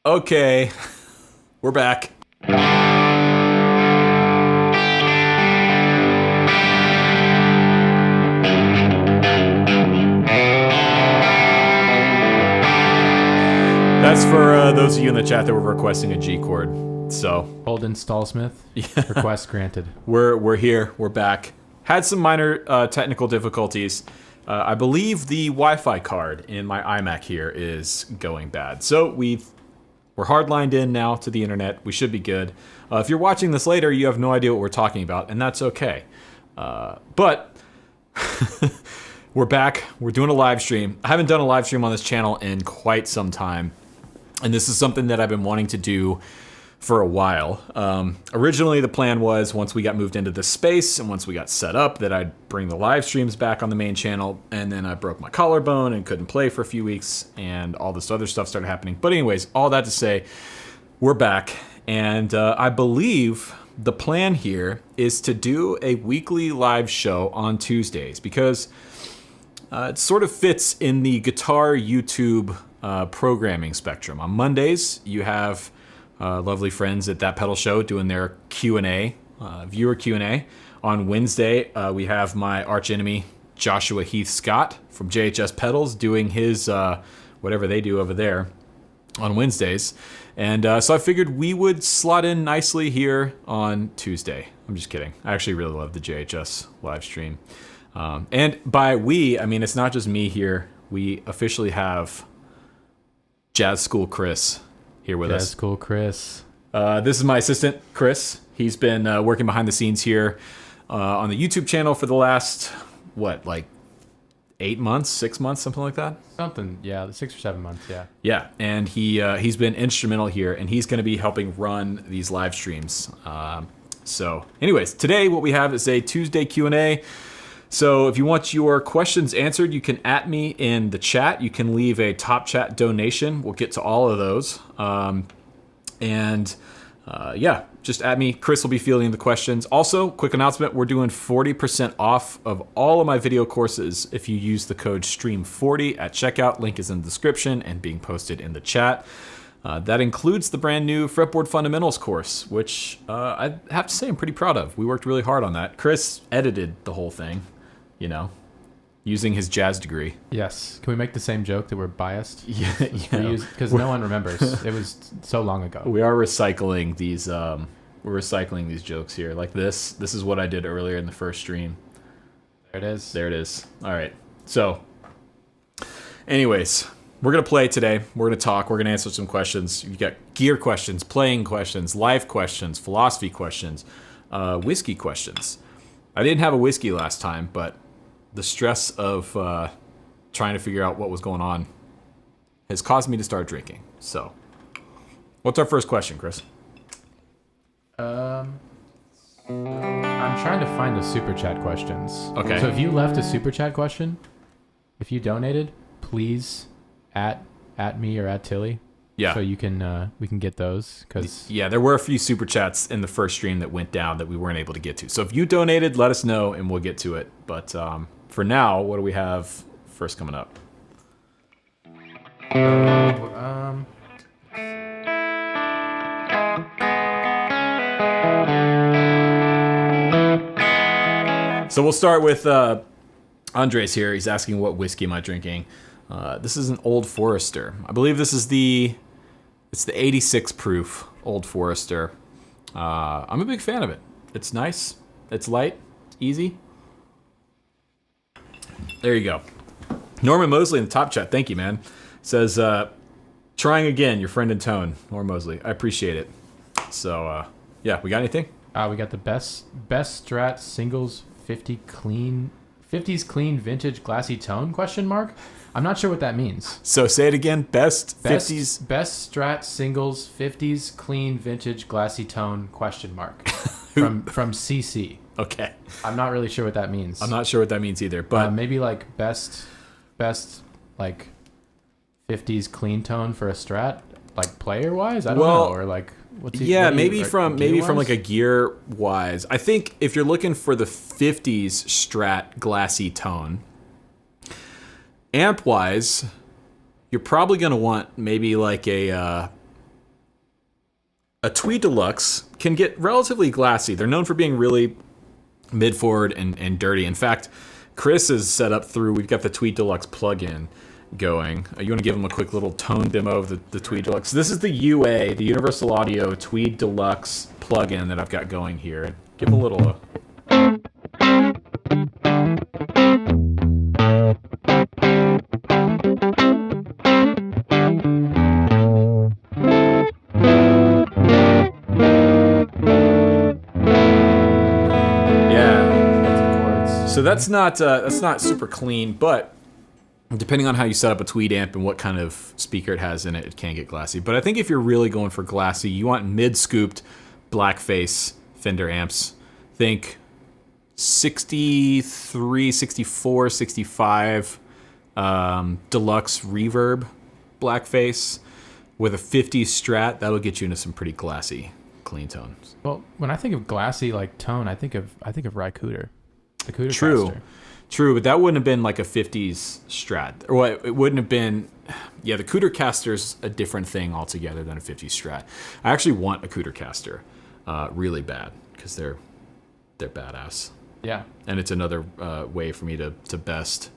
Okay, we're back. That's for those of you in the chat that were requesting a G chord. So, Holden Stallsmith, request granted. We're here. We're back. Had some minor technical difficulties. I believe the Wi-Fi card in my iMac here is going bad. So we're hardlined in now to the internet. We should be good. If you're watching this later, you have no idea what we're talking about, and that's okay. But we're back. We're doing a live stream. I haven't done a live stream on this channel in quite some time, and this is something that I've been wanting to do for a while. Originally, the plan was once we got moved into this space and once we got set up that I'd bring the live streams back on the main channel, and then I broke my collarbone and couldn't play for a few weeks, and all this other stuff started happening. But anyways, all that to say, we're back, and I believe the plan here is to do a weekly live show on Tuesdays because it sort of fits in the guitar YouTube programming spectrum. On Mondays, you have lovely friends at That Pedal Show doing their Q&A, viewer Q&A. On Wednesday, we have my arch enemy, Joshua Heath Scott from JHS Pedals, doing his whatever they do over there on Wednesdays. And so I figured we would slot in nicely here on Tuesday. I'm just kidding. I actually really love the JHS live stream. And by we, I mean it's not just me here. We officially have Jazz School Chris here with us. Jazz School Chris. This is my assistant, Chris. He's been working behind the scenes here on the YouTube channel for the last, like 8 months, 6 months, something like that? Something, yeah, 6 or 7 months, yeah. Yeah, and he's been instrumental here, and he's going to be helping run these live streams. So anyways, today what we have is a Tuesday Q&A. So if you want your questions answered, you can @ me in the chat. You can leave a top chat donation. We'll get to all of those. Yeah, just @ me. Chris will be fielding the questions. Also, quick announcement, we're doing 40% off of all of my video courses if you use the code STREAM40 at checkout. Link is in the description and being posted in the chat. That includes the brand new Fretboard Fundamentals course, which I have to say I'm pretty proud of. We worked really hard on that. Chris edited the whole thing, using his jazz degree. Yes. Can we make the same joke that we're biased? Yeah. Because no one remembers. It was so long ago. We are recycling these. We're recycling these jokes here. Like this. This is what I did earlier in the first stream. There it is. There it is. All right. So, anyways, we're gonna play today. We're gonna talk. We're gonna answer some questions. You got gear questions, playing questions, life questions, philosophy questions, whiskey questions. I didn't have a whiskey last time, but the stress of trying to figure out what was going on has caused me to start drinking. So, what's our first question, Chris? I'm trying to find the super chat questions. Okay. So if you left a super chat question, if you donated, please at me or at Tilly. Yeah. So you can we can get those because yeah, there were a few super chats in the first stream that went down that we weren't able to get to. So if you donated, let us know and we'll get to it. But for now, what do we have first coming up? So we'll start with Andres here. He's asking what whiskey am I drinking. This is an Old Forester. I believe this is it's the 86 proof Old Forester. I'm a big fan of it. It's nice. It's light. It's easy. There you go. Norman Mosley in the top chat. Thank you, man. Says, trying again, your friend in tone. Norman Mosley. I appreciate it. So, yeah, we got anything? We got the best Strat singles 50s clean vintage glassy tone ? I'm not sure what that means. So say it again. Best 50s. Best Strat singles 50s clean vintage glassy tone ? from CC. Okay. I'm not really sure what that means. I'm not sure what that means either, but maybe like best like 50s clean tone for a Strat, like player wise. I don't know, or like what's he? Yeah, what maybe from gear-wise? like a gear wise. I think if you're looking for the 50s Strat glassy tone, amp wise, you're probably gonna want maybe like a a Tweed Deluxe can get relatively glassy. They're known for being really mid-forward and dirty. In fact, Chris is set up through, we've got the Tweed Deluxe plugin going. You want to give him a quick little tone demo of the Tweed Deluxe. This is the UA, the Universal Audio Tweed Deluxe plugin that I've got going here. Give him a little... So that's not super clean, but depending on how you set up a Tweed amp and what kind of speaker it has in it, it can get glassy. But I think if you're really going for glassy, you want mid-scooped blackface Fender amps. Think 63, 64, 65 deluxe reverb blackface with a 50 Strat. That'll get you into some pretty glassy clean tones. Well, when I think of glassy like tone, I think of Rycooter. The Cooter True. Caster. True, but that wouldn't have been like a 50s Strat. Or what, it wouldn't have been... Yeah, the Cooter Caster's a different thing altogether than a 50s Strat. I actually want a Cooter Caster really bad because they're badass. Yeah. And it's another way for me to best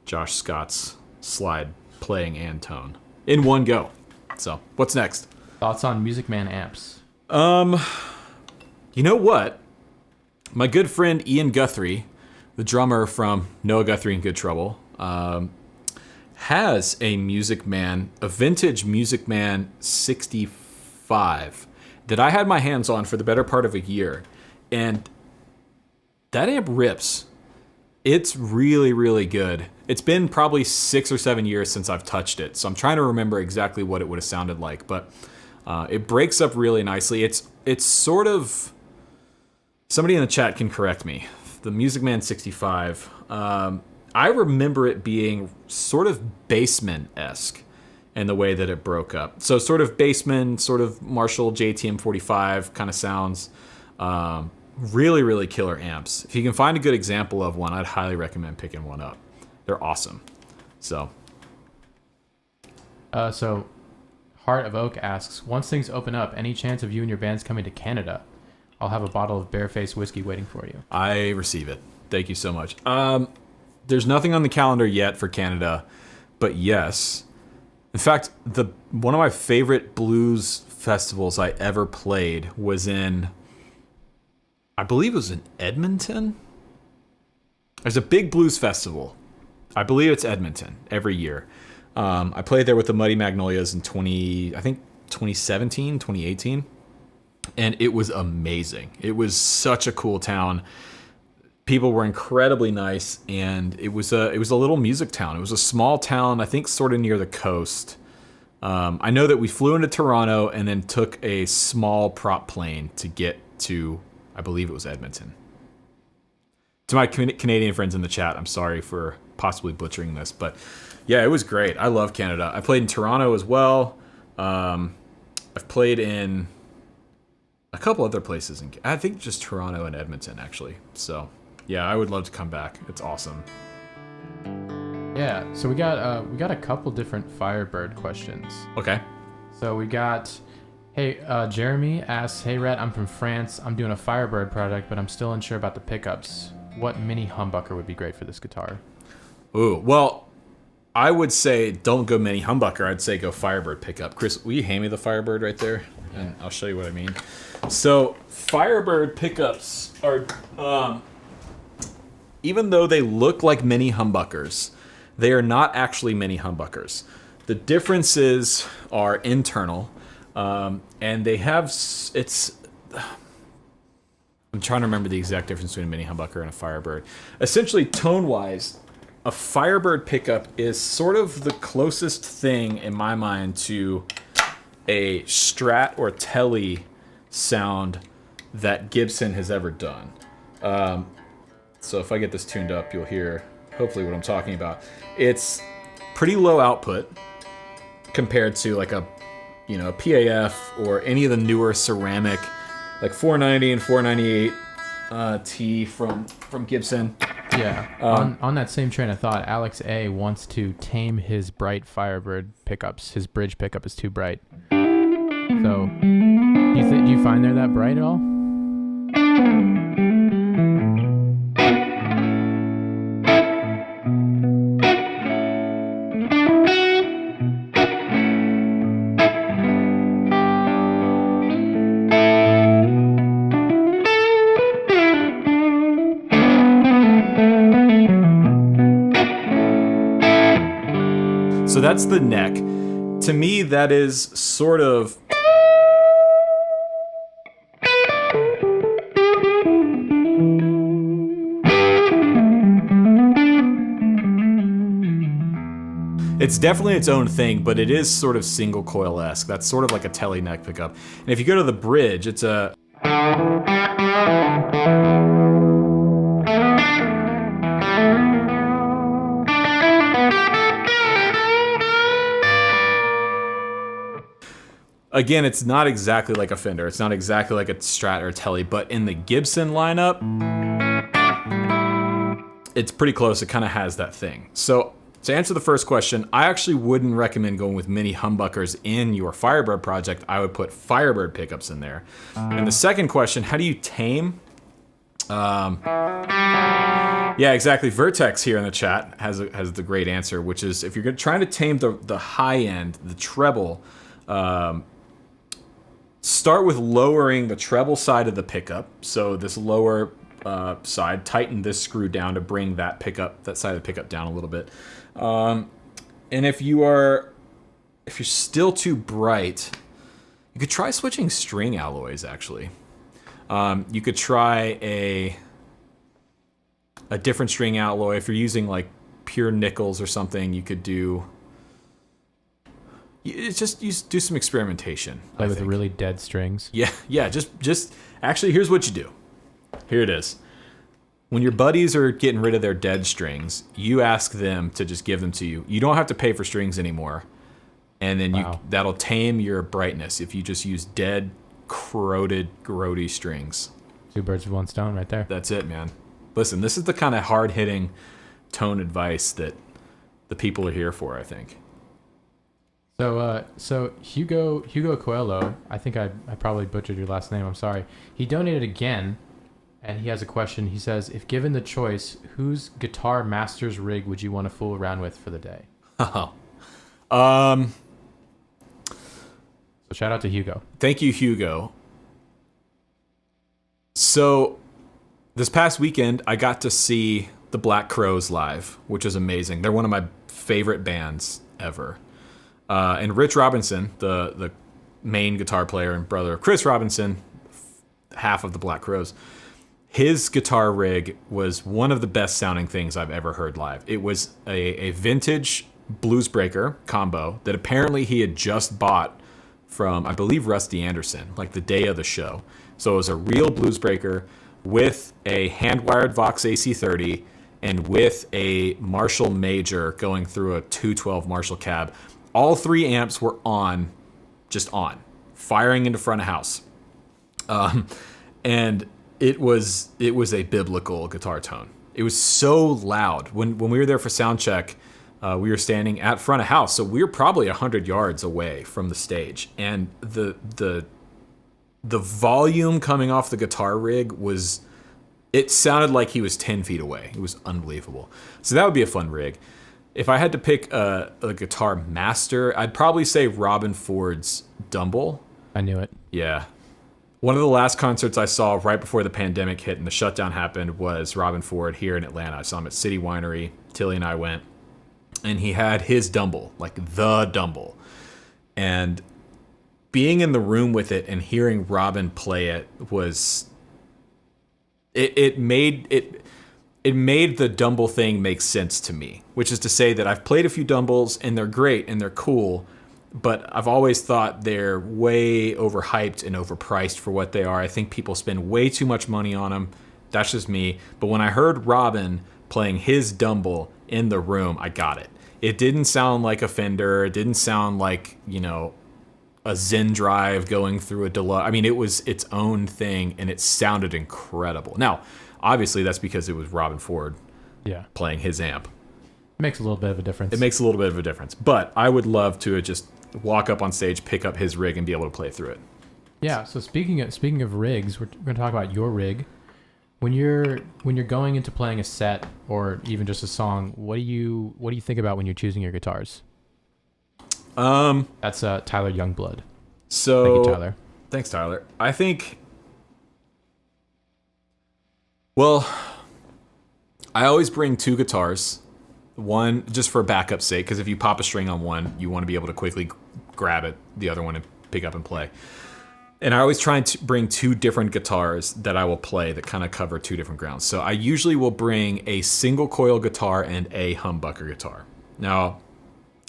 Josh Scott's slide playing and tone in one go. So, what's next? Thoughts on Music Man amps? You know what? My good friend Ian Guthrie, the drummer from Noah Guthrie and Good Trouble, has a vintage Music Man 65 that I had my hands on for the better part of a year. And that amp rips. It's really, really good. It's been probably 6 or 7 years since I've touched it, so I'm trying to remember exactly what it would have sounded like. But it breaks up really nicely. It's sort of... Somebody in the chat can correct me. The Music Man 65. I remember it being sort of Bassman-esque in the way that it broke up. So sort of Bassman, sort of Marshall JTM 45 kind of sounds. Really, really killer amps. If you can find a good example of one, I'd highly recommend picking one up. They're awesome. So Heart of Oak asks, once things open up, any chance of you and your bands coming to Canada? I'll have a bottle of Barefaced whiskey waiting for you. I receive it. Thank you so much. There's nothing on the calendar yet for Canada, but yes. In fact, one of my favorite blues festivals I ever played was in, I believe it was in Edmonton. There's a big blues festival. I believe it's Edmonton every year. I played there with the Muddy Magnolias in 2017, 2018. And it was amazing. It was such a cool town. People were incredibly nice, and it was a little music town. It was a small town, I think, sort of near the coast. I know that we flew into Toronto and then took a small prop plane to get to, I believe it was Edmonton. To my Canadian friends in the chat, I'm sorry for possibly butchering this, but yeah, it was great. I love Canada. I played in Toronto as well. I've played in a couple other places, I think just Toronto and Edmonton, actually. So, yeah, I would love to come back. It's awesome. Yeah, so we got a couple different Firebird questions. Okay. So we got, hey, Jeremy asks, hey, Rhett, I'm from France. I'm doing a Firebird project, but I'm still unsure about the pickups. What mini humbucker would be great for this guitar? Ooh, well, I would say don't go mini humbucker. I'd say go Firebird pickup. Chris, will you hand me the Firebird right there? And I'll show you what I mean. So Firebird pickups are, even though they look like mini humbuckers, they are not actually mini humbuckers. The differences are internal, and they have, I'm trying to remember the exact difference between a mini humbucker and a Firebird. Essentially, tone-wise, a Firebird pickup is sort of the closest thing in my mind to a Strat or Tele sound that Gibson has ever done. So if I get this tuned up, you'll hear hopefully what I'm talking about. It's pretty low output compared to like a PAF or any of the newer ceramic, like 490 and 498 T from Gibson. Yeah. On that same train of thought, Alex A wants to tame his bright Firebird pickups. His bridge pickup is too bright. So Do you find they're that bright at all? So that's the neck. To me, that is sort of... It's definitely its own thing, but it is sort of single coil-esque. That's sort of like a telly neck pickup. And if you go to the bridge, it's a... Again, it's not exactly like a Fender. It's not exactly like a Strat or a Telly, but in the Gibson lineup, it's pretty close. It kind of has that thing. So to answer the first question, I actually wouldn't recommend going with mini humbuckers in your Firebird project. I would put Firebird pickups in there. And the second question, how do you tame? Yeah, exactly. Vertex here in the chat has the great answer, which is if you're trying to tame the high end, the treble, start with lowering the treble side of the pickup. So this lower side, tighten this screw down to bring that side of the pickup down a little bit. And if you're still too bright, you could try switching string alloys. Actually, you could try a different string alloy. If you're using like pure nickels or something, you could do. It's just do some experimentation. Play with really dead strings. Yeah. Just actually, here's what you do. Here it is. When your buddies are getting rid of their dead strings, you ask them to just give them to you. You don't have to pay for strings anymore, and then that'll tame your brightness if you just use dead, corroded, grody strings. Two birds with one stone, right there. That's it, man. Listen, this is the kind of hard-hitting tone advice that the people are here for, I think. So Hugo Coelho, I think I probably butchered your last name. I'm sorry. He donated again, and he has a question. He says, if given the choice, whose guitar master's rig would you want to fool around with for the day? So shout out to Hugo. Thank you, Hugo. So this past weekend, I got to see the Black Crowes live, which is amazing. They're one of my favorite bands ever. And Rich Robinson, the main guitar player and brother of Chris Robinson, half of the Black Crowes, his guitar rig was one of the best sounding things I've ever heard live. It was a vintage Bluesbreaker combo that apparently he had just bought from, I believe, Rusty Anderson, like the day of the show. So it was a real Bluesbreaker with a hand-wired Vox AC30 and with a Marshall Major going through a 212 Marshall cab. All three amps were just on, firing into front of house. And it was a biblical guitar tone. It was so loud. When we were there for sound check, we were standing at front of house, so we were probably 100 yards away from the stage. And the volume coming off the guitar rig it sounded like he was 10 feet away. It was unbelievable. So that would be a fun rig. If I had to pick a guitar master, I'd probably say Robin Ford's Dumble. I knew it. Yeah. One of the last concerts I saw right before the pandemic hit and the shutdown happened was Robin Ford here in Atlanta. I saw him at City Winery. Tilly and I went. And he had his Dumble, like the Dumble. And being in the room with it and hearing Robin play it was... It made the Dumble thing make sense to me, which is to say that I've played a few Dumbles and they're great and they're cool, but I've always thought they're way overhyped and overpriced for what they are. I think people spend way too much money on them. That's just me. But when I heard Robin playing his Dumble in the room, I got it. It didn't sound like a Fender. It didn't sound like, a Zen Drive going through a Deluxe. I mean, it was its own thing, and it sounded incredible. Now, obviously, that's because it was Robin Ford playing his amp. Makes a little bit of a difference. It makes a little bit of a difference. But I would love to just walk up on stage, pick up his rig, and be able to play through it. Yeah. So speaking of rigs, we're going to talk about your rig. When you're going into playing a set or even just a song, what do you think about when you're choosing your guitars? That's Tyler Youngblood. So thank you, Tyler. Thanks, Tyler. I think. Well, I always bring 2 guitars. One just for backup sake, because if you pop a string on one, you want to be able to quickly grab it, the other one, and pick up and play. And I always try to bring 2 different guitars that I will play that kind of cover 2 different grounds. So I usually will bring a single coil guitar and a humbucker guitar. Now,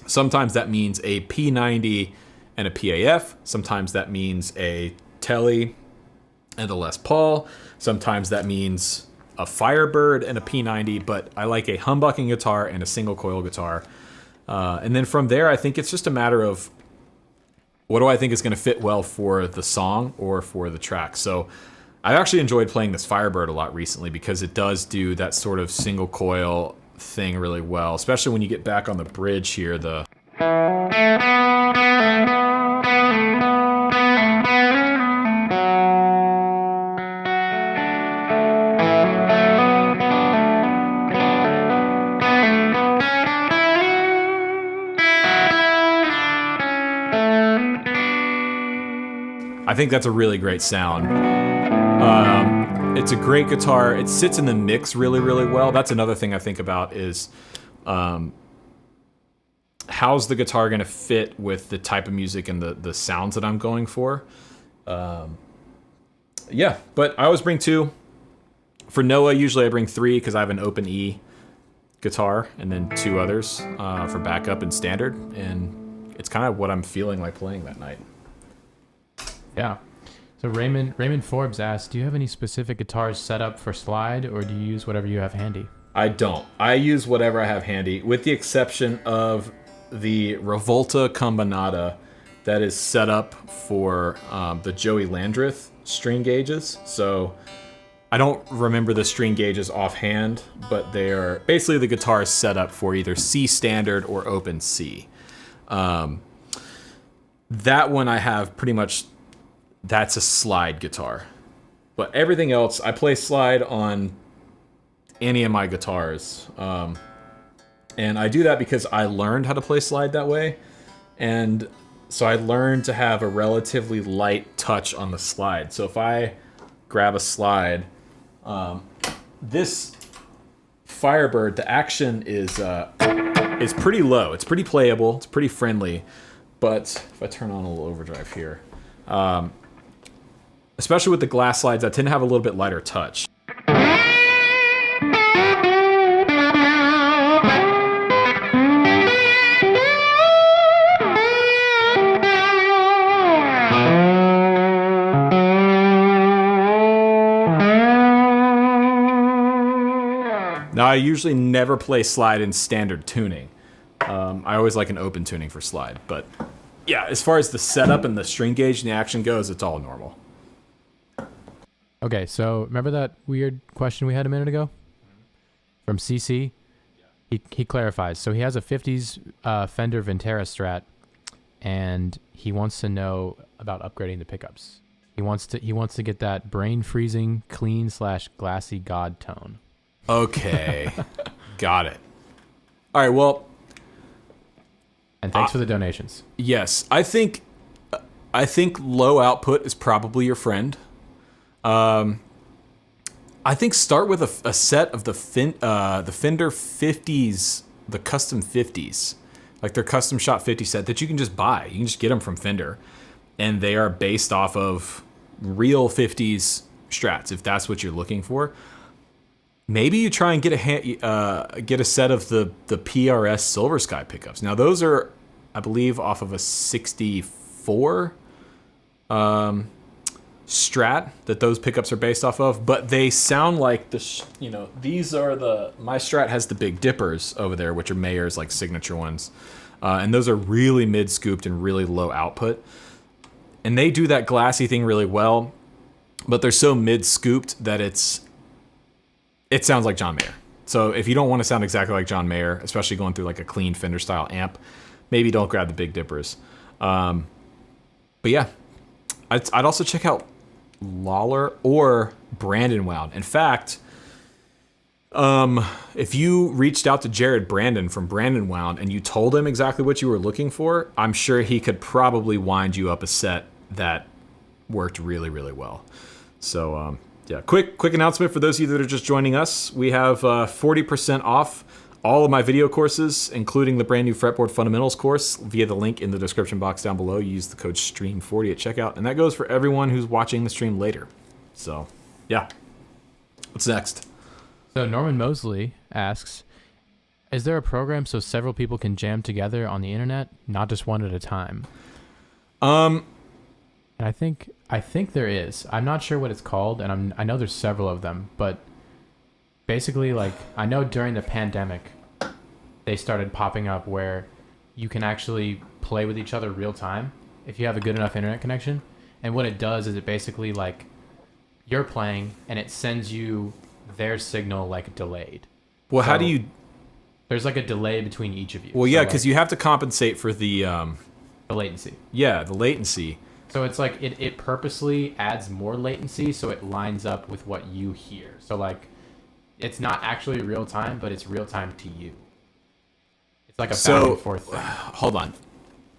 sometimes that means a P90 and a PAF. Sometimes that means a Tele and a Les Paul. Sometimes that means a Firebird and a P90, but I like a humbucking guitar and a single coil guitar. And then from there, I think it's just a matter of what do I think is going to fit well for the song or for the track. So I've actually enjoyed playing this Firebird a lot recently because it does do that sort of single coil thing really well, especially when you get back on the bridge here. I think that's a really great sound. It's a great guitar. It sits in the mix really, really well. That's another thing I think about is how's the guitar going to fit with the type of music and the sounds that I'm going for. Yeah, but I always bring 2. For Noah, usually I bring 3 because I have an open E guitar and then 2 others for backup and standard. And it's kind of what I'm feeling like playing that night. Yeah. So Raymond Forbes asked, do you have any specific guitars set up for slide, or do you use whatever you have handy? I don't. I use whatever I have handy, with the exception of the Revolta Combinata that is set up for the Joey Landreth string gauges. So I don't remember the string gauges offhand, but they are basically the guitar is set up for either C standard or open C. That one I have pretty much. That's a slide guitar. But everything else, I play slide on any of my guitars. And I do that because I learned how to play slide that way. And so I learned to have a relatively light touch on the slide. So if I grab a slide, this Firebird, the action is pretty low. It's pretty playable. It's pretty friendly. But if I turn on a little overdrive here, especially with the glass slides, I tend to have a little bit lighter touch. Now, I usually never play slide in standard tuning. I always like an open tuning for slide, but yeah, as far as the setup and the string gauge and the action goes, it's all normal. Okay, so remember that weird question we had a minute ago from CC? He clarifies. So he has a 50s Fender Ventera Strat, and he wants to know about upgrading the pickups. He wants to get that brain freezing, clean / glassy God tone. Okay, got it. All right, well, and thanks for the donations. Yes, I think low output is probably your friend. I think start with a set of the Fender 50s, the custom 50s, like their custom shop 50 set that you can just buy. You can just get them from Fender, and they are based off of real 50s Strats if that's what you're looking for. Maybe you try and get a set of the PRS Silver Sky pickups. Now those are, I believe, off of a 64 Strat that those pickups are based off of, but they sound like these are my Strat has the Big Dippers over there, which are Mayer's like signature ones, and those are really mid scooped and really low output, and they do that glassy thing really well, but they're so mid scooped that it sounds like John Mayer. So if you don't want to sound exactly like John Mayer, especially going through like a clean Fender style amp, maybe don't grab the Big Dippers. But yeah, I'd also check out Lawler or Brandon Wound. In fact, if you reached out to Jared Brandon from Brandon Wound and you told him exactly what you were looking for, I'm sure he could probably wind you up a set that worked really, really well. So, yeah, quick announcement for those of you that are just joining us. We have 40% off all of my video courses, including the brand new Fretboard Fundamentals course, via the link in the description box down below. You use the code STREAM40 at checkout, and that goes for everyone who's watching the stream later. So, yeah. What's next? So Norman Mosley asks, is there a program so several people can jam together on the internet, not just one at a time? And I think there is. I'm not sure what it's called, and I know there's several of them, but basically, like, I know during the pandemic, they started popping up where you can actually play with each other real time if you have a good enough internet connection. And what it does is it basically, like, you're playing and it sends you their signal, like, delayed. Well, so how do you... There's, like, a delay between each of you. Well, yeah, because you have to compensate for the latency. Yeah, the latency. So it's like it purposely adds more latency so it lines up with what you hear. So, like, it's not actually real time, but it's real time to you. It's like a back and forth thing. Hold on.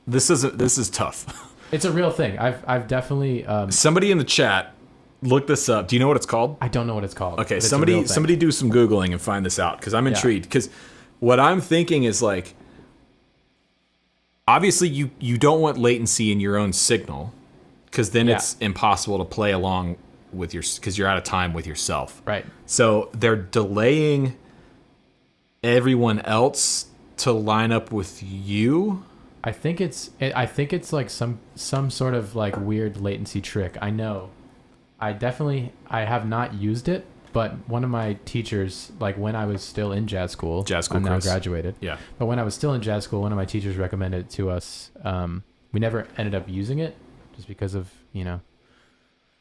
This is tough. It's a real thing. I've definitely somebody in the chat look this up. Do you know what it's called? I don't know what it's called. Okay, somebody do some Googling and find this out, because I'm intrigued. Because what I'm thinking is, like, obviously you don't want latency in your own signal, because then it's impossible to play along with because you're out of time with yourself. Right. So they're delaying everyone else to line up with you. I think it's like some sort of, like, weird latency trick. I know. I have not used it, but one of my teachers, like, when I was still in jazz school, I'm now graduated. Yeah. But when I was still in jazz school, one of my teachers recommended it to us. We never ended up using it just because of,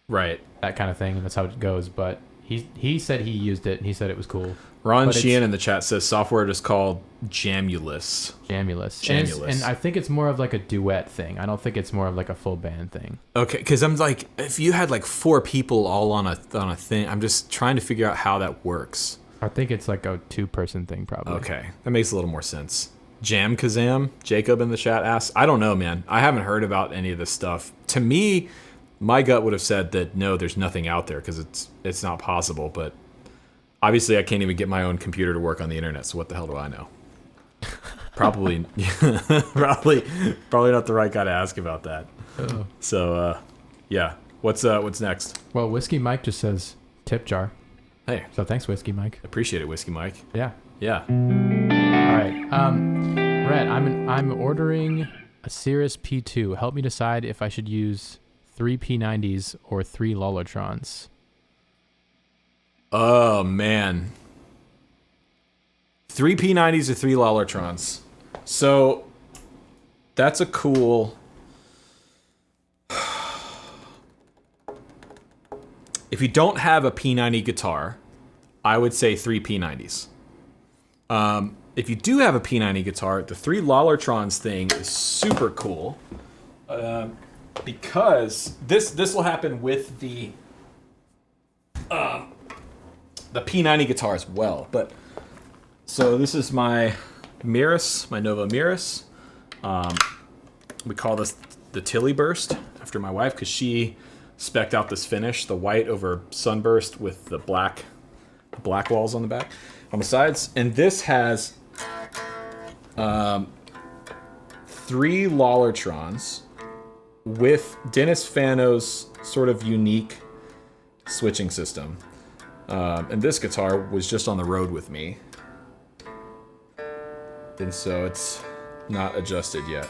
right, that kind of thing, and that's how it goes. But he said he used it, and he said it was cool. Ron Sheehan in the chat says software is called Jamulus. And I think it's more of, like, a duet thing. I don't think it's more of, like, a full band thing. Okay, because I'm like, if you had, like, 4 people all on a thing, I'm just trying to figure out how that works. I think it's like a 2-person thing, probably. Okay, that makes a little more sense. Jam Kazam, Jacob in the chat asks, I don't know, man. I haven't heard about any of this stuff. To me, my gut would have said that no, there's nothing out there, because it's not possible. But obviously, I can't even get my own computer to work on the internet. So what the hell do I know? Probably not the right guy to ask about that. Uh-oh. So yeah, what's next? Well, Whiskey Mike just says tip jar. Hey, so thanks, Whiskey Mike. Appreciate it, Whiskey Mike. Yeah. All right. Rhett, I'm ordering a Cirrus P2. Help me decide if I should use 3 P90s or 3 Lollotrons. Oh man. 3 P90s or 3 Lollotrons. So that's a cool. If you don't have a P90 guitar, I would say 3 P90s. If you do have a P90 guitar, the 3 Lollotrons thing is super cool. Because this will happen with the P90 guitar as well. But so this is my Miras, my Nova Miras. We call this the Tilly Burst after my wife, because she spec'd out this finish, the white over sunburst with the black walls on the back, on the sides. And this has 3 Lollotrons with Dennis Fano's sort of unique switching system. And this guitar was just on the road with me. And so it's not adjusted yet.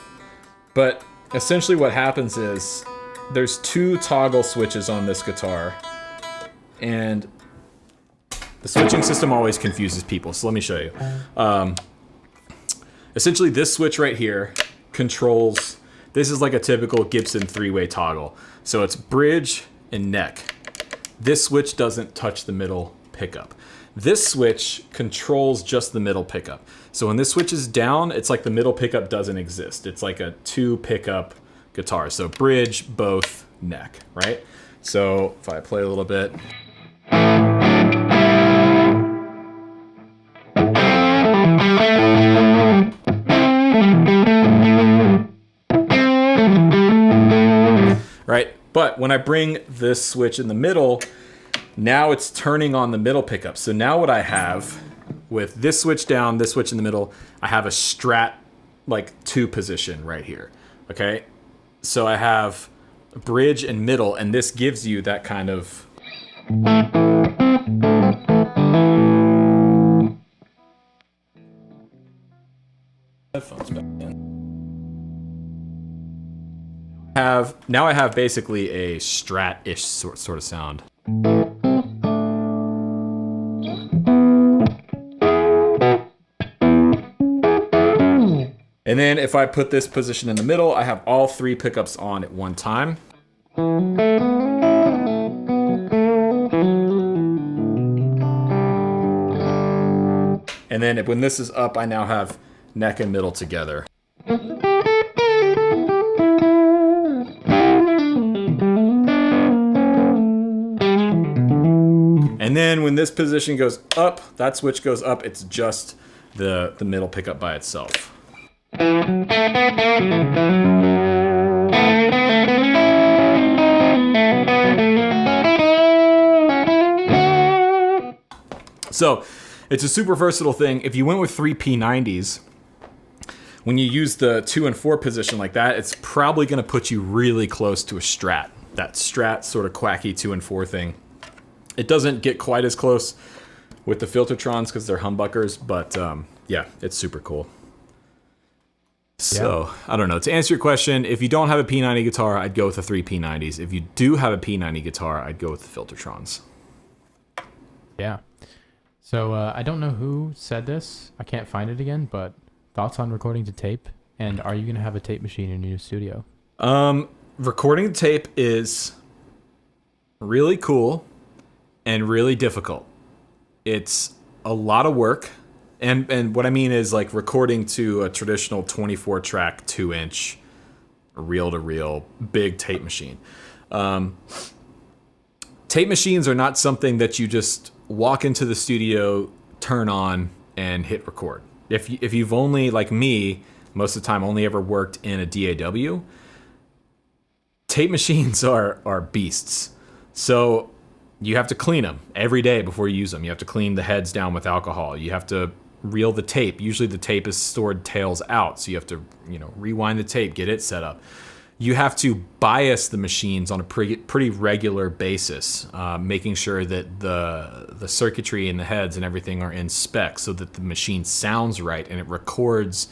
But essentially what happens is there's 2 toggle switches on this guitar. And the switching system always confuses people, so let me show you. Essentially this switch right here controls, this is like a typical Gibson 3-way toggle. So it's bridge and neck. This switch doesn't touch the middle pickup. This switch controls just the middle pickup. So when this switch is down, it's like the middle pickup doesn't exist. It's like a 2 pickup guitars. So bridge, both, neck, right? So if I play a little bit. Right, but when I bring this switch in the middle, now it's turning on the middle pickup. So now what I have with this switch down, this switch in the middle, I have a Strat like 2 position right here, okay? So I have bridge and middle, and this gives you that kind of... Headphones back in. Now I have basically a Strat-ish sort of sound. And then if I put this position in the middle, I have all 3 pickups on at one time. And then when this is up, I now have neck and middle together. And then when this position goes up, that switch goes up, it's just the middle pickup by itself. So it's a super versatile thing. If you went with 3 P90s, when you use the 2 and 4 position like that, it's probably going to put you really close to a Strat. That Strat sort of quacky 2 and 4 thing. It doesn't get quite as close with the Filtertrons because they're humbuckers, but yeah, it's super cool. So, I don't know. To answer your question, if you don't have a P90 guitar, I'd go with the 3 P90s. If you do have a P90 guitar, I'd go with the Filtertrons. Yeah. So, I don't know who said this. I can't find it again, but thoughts on recording to tape? And are you going to have a tape machine in your new studio? Recording to tape is really cool and really difficult. It's a lot of work. And what I mean is like recording to a traditional 24 track, 2-inch reel to reel big tape machine. Tape machines are not something that you just walk into the studio, turn on and hit record. If you've only, like me, most of the time only ever worked in a DAW, tape machines are beasts. So you have to clean them every day before you use them. You have to clean the heads down with alcohol. You have to reel the tape. Usually the tape is stored tails out, so you have to, rewind the tape, get it set up. You have to bias the machines on a pretty regular basis, making sure that the circuitry and the heads and everything are in spec so that the machine sounds right and it records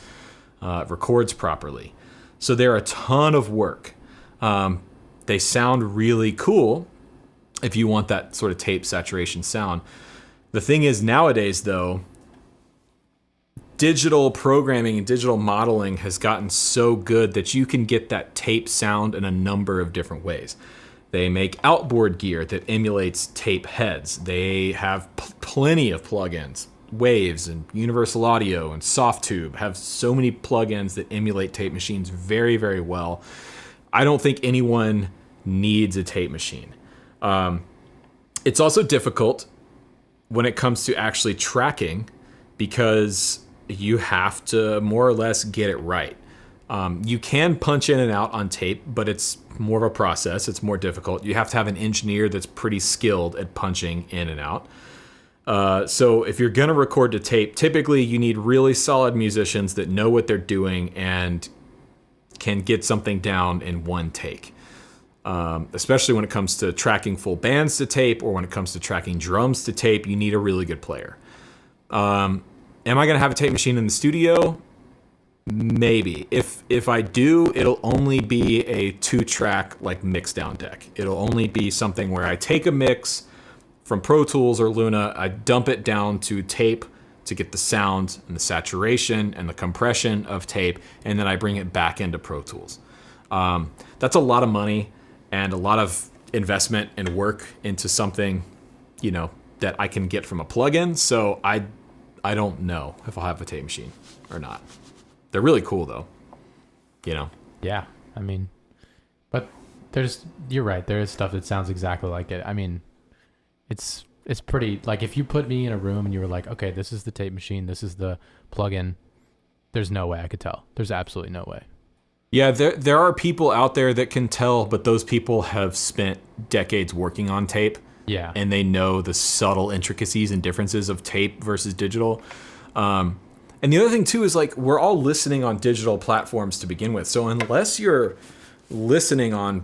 properly. So they're a ton of work. They sound really cool if you want that sort of tape saturation sound. The thing is nowadays, though, digital programming and digital modeling has gotten so good that you can get that tape sound in a number of different ways. They make outboard gear that emulates tape heads. They have plenty of plugins. Waves and Universal Audio and Softtube have so many plugins that emulate tape machines very, very well. I don't think anyone needs a tape machine. It's also difficult when it comes to actually tracking because you have to more or less get it right. You can punch in and out on tape, but it's more of a process. It's more difficult. You have to have an engineer that's pretty skilled at punching in and out. So if you're going to record to tape, typically you need really solid musicians that know what they're doing and can get something down in one take. Especially when it comes to tracking full bands to tape or when it comes to tracking drums to tape, you need a really good player. Am I going to have a tape machine in the studio? Maybe. If I do, it'll only be a 2-track like mix down deck. It'll only be something where I take a mix from Pro Tools or Luna, I dump it down to tape to get the sound and the saturation and the compression of tape, and then I bring it back into Pro Tools. That's a lot of money and a lot of investment and work into something, that I can get from a plugin. So I don't know if I'll have a tape machine or not. They're really cool though, Yeah, I mean, But you're right. There is stuff that sounds exactly like it. I mean, it's pretty, like if you put me in a room and you were like, okay, this is the tape machine, this is the plug-in, there's no way I could tell. There's absolutely no way. Yeah, there are people out there that can tell, but those people have spent decades working on tape. Yeah. And they know the subtle intricacies and differences of tape versus digital. And the other thing, too, is like we're all listening on digital platforms to begin with. So unless you're listening on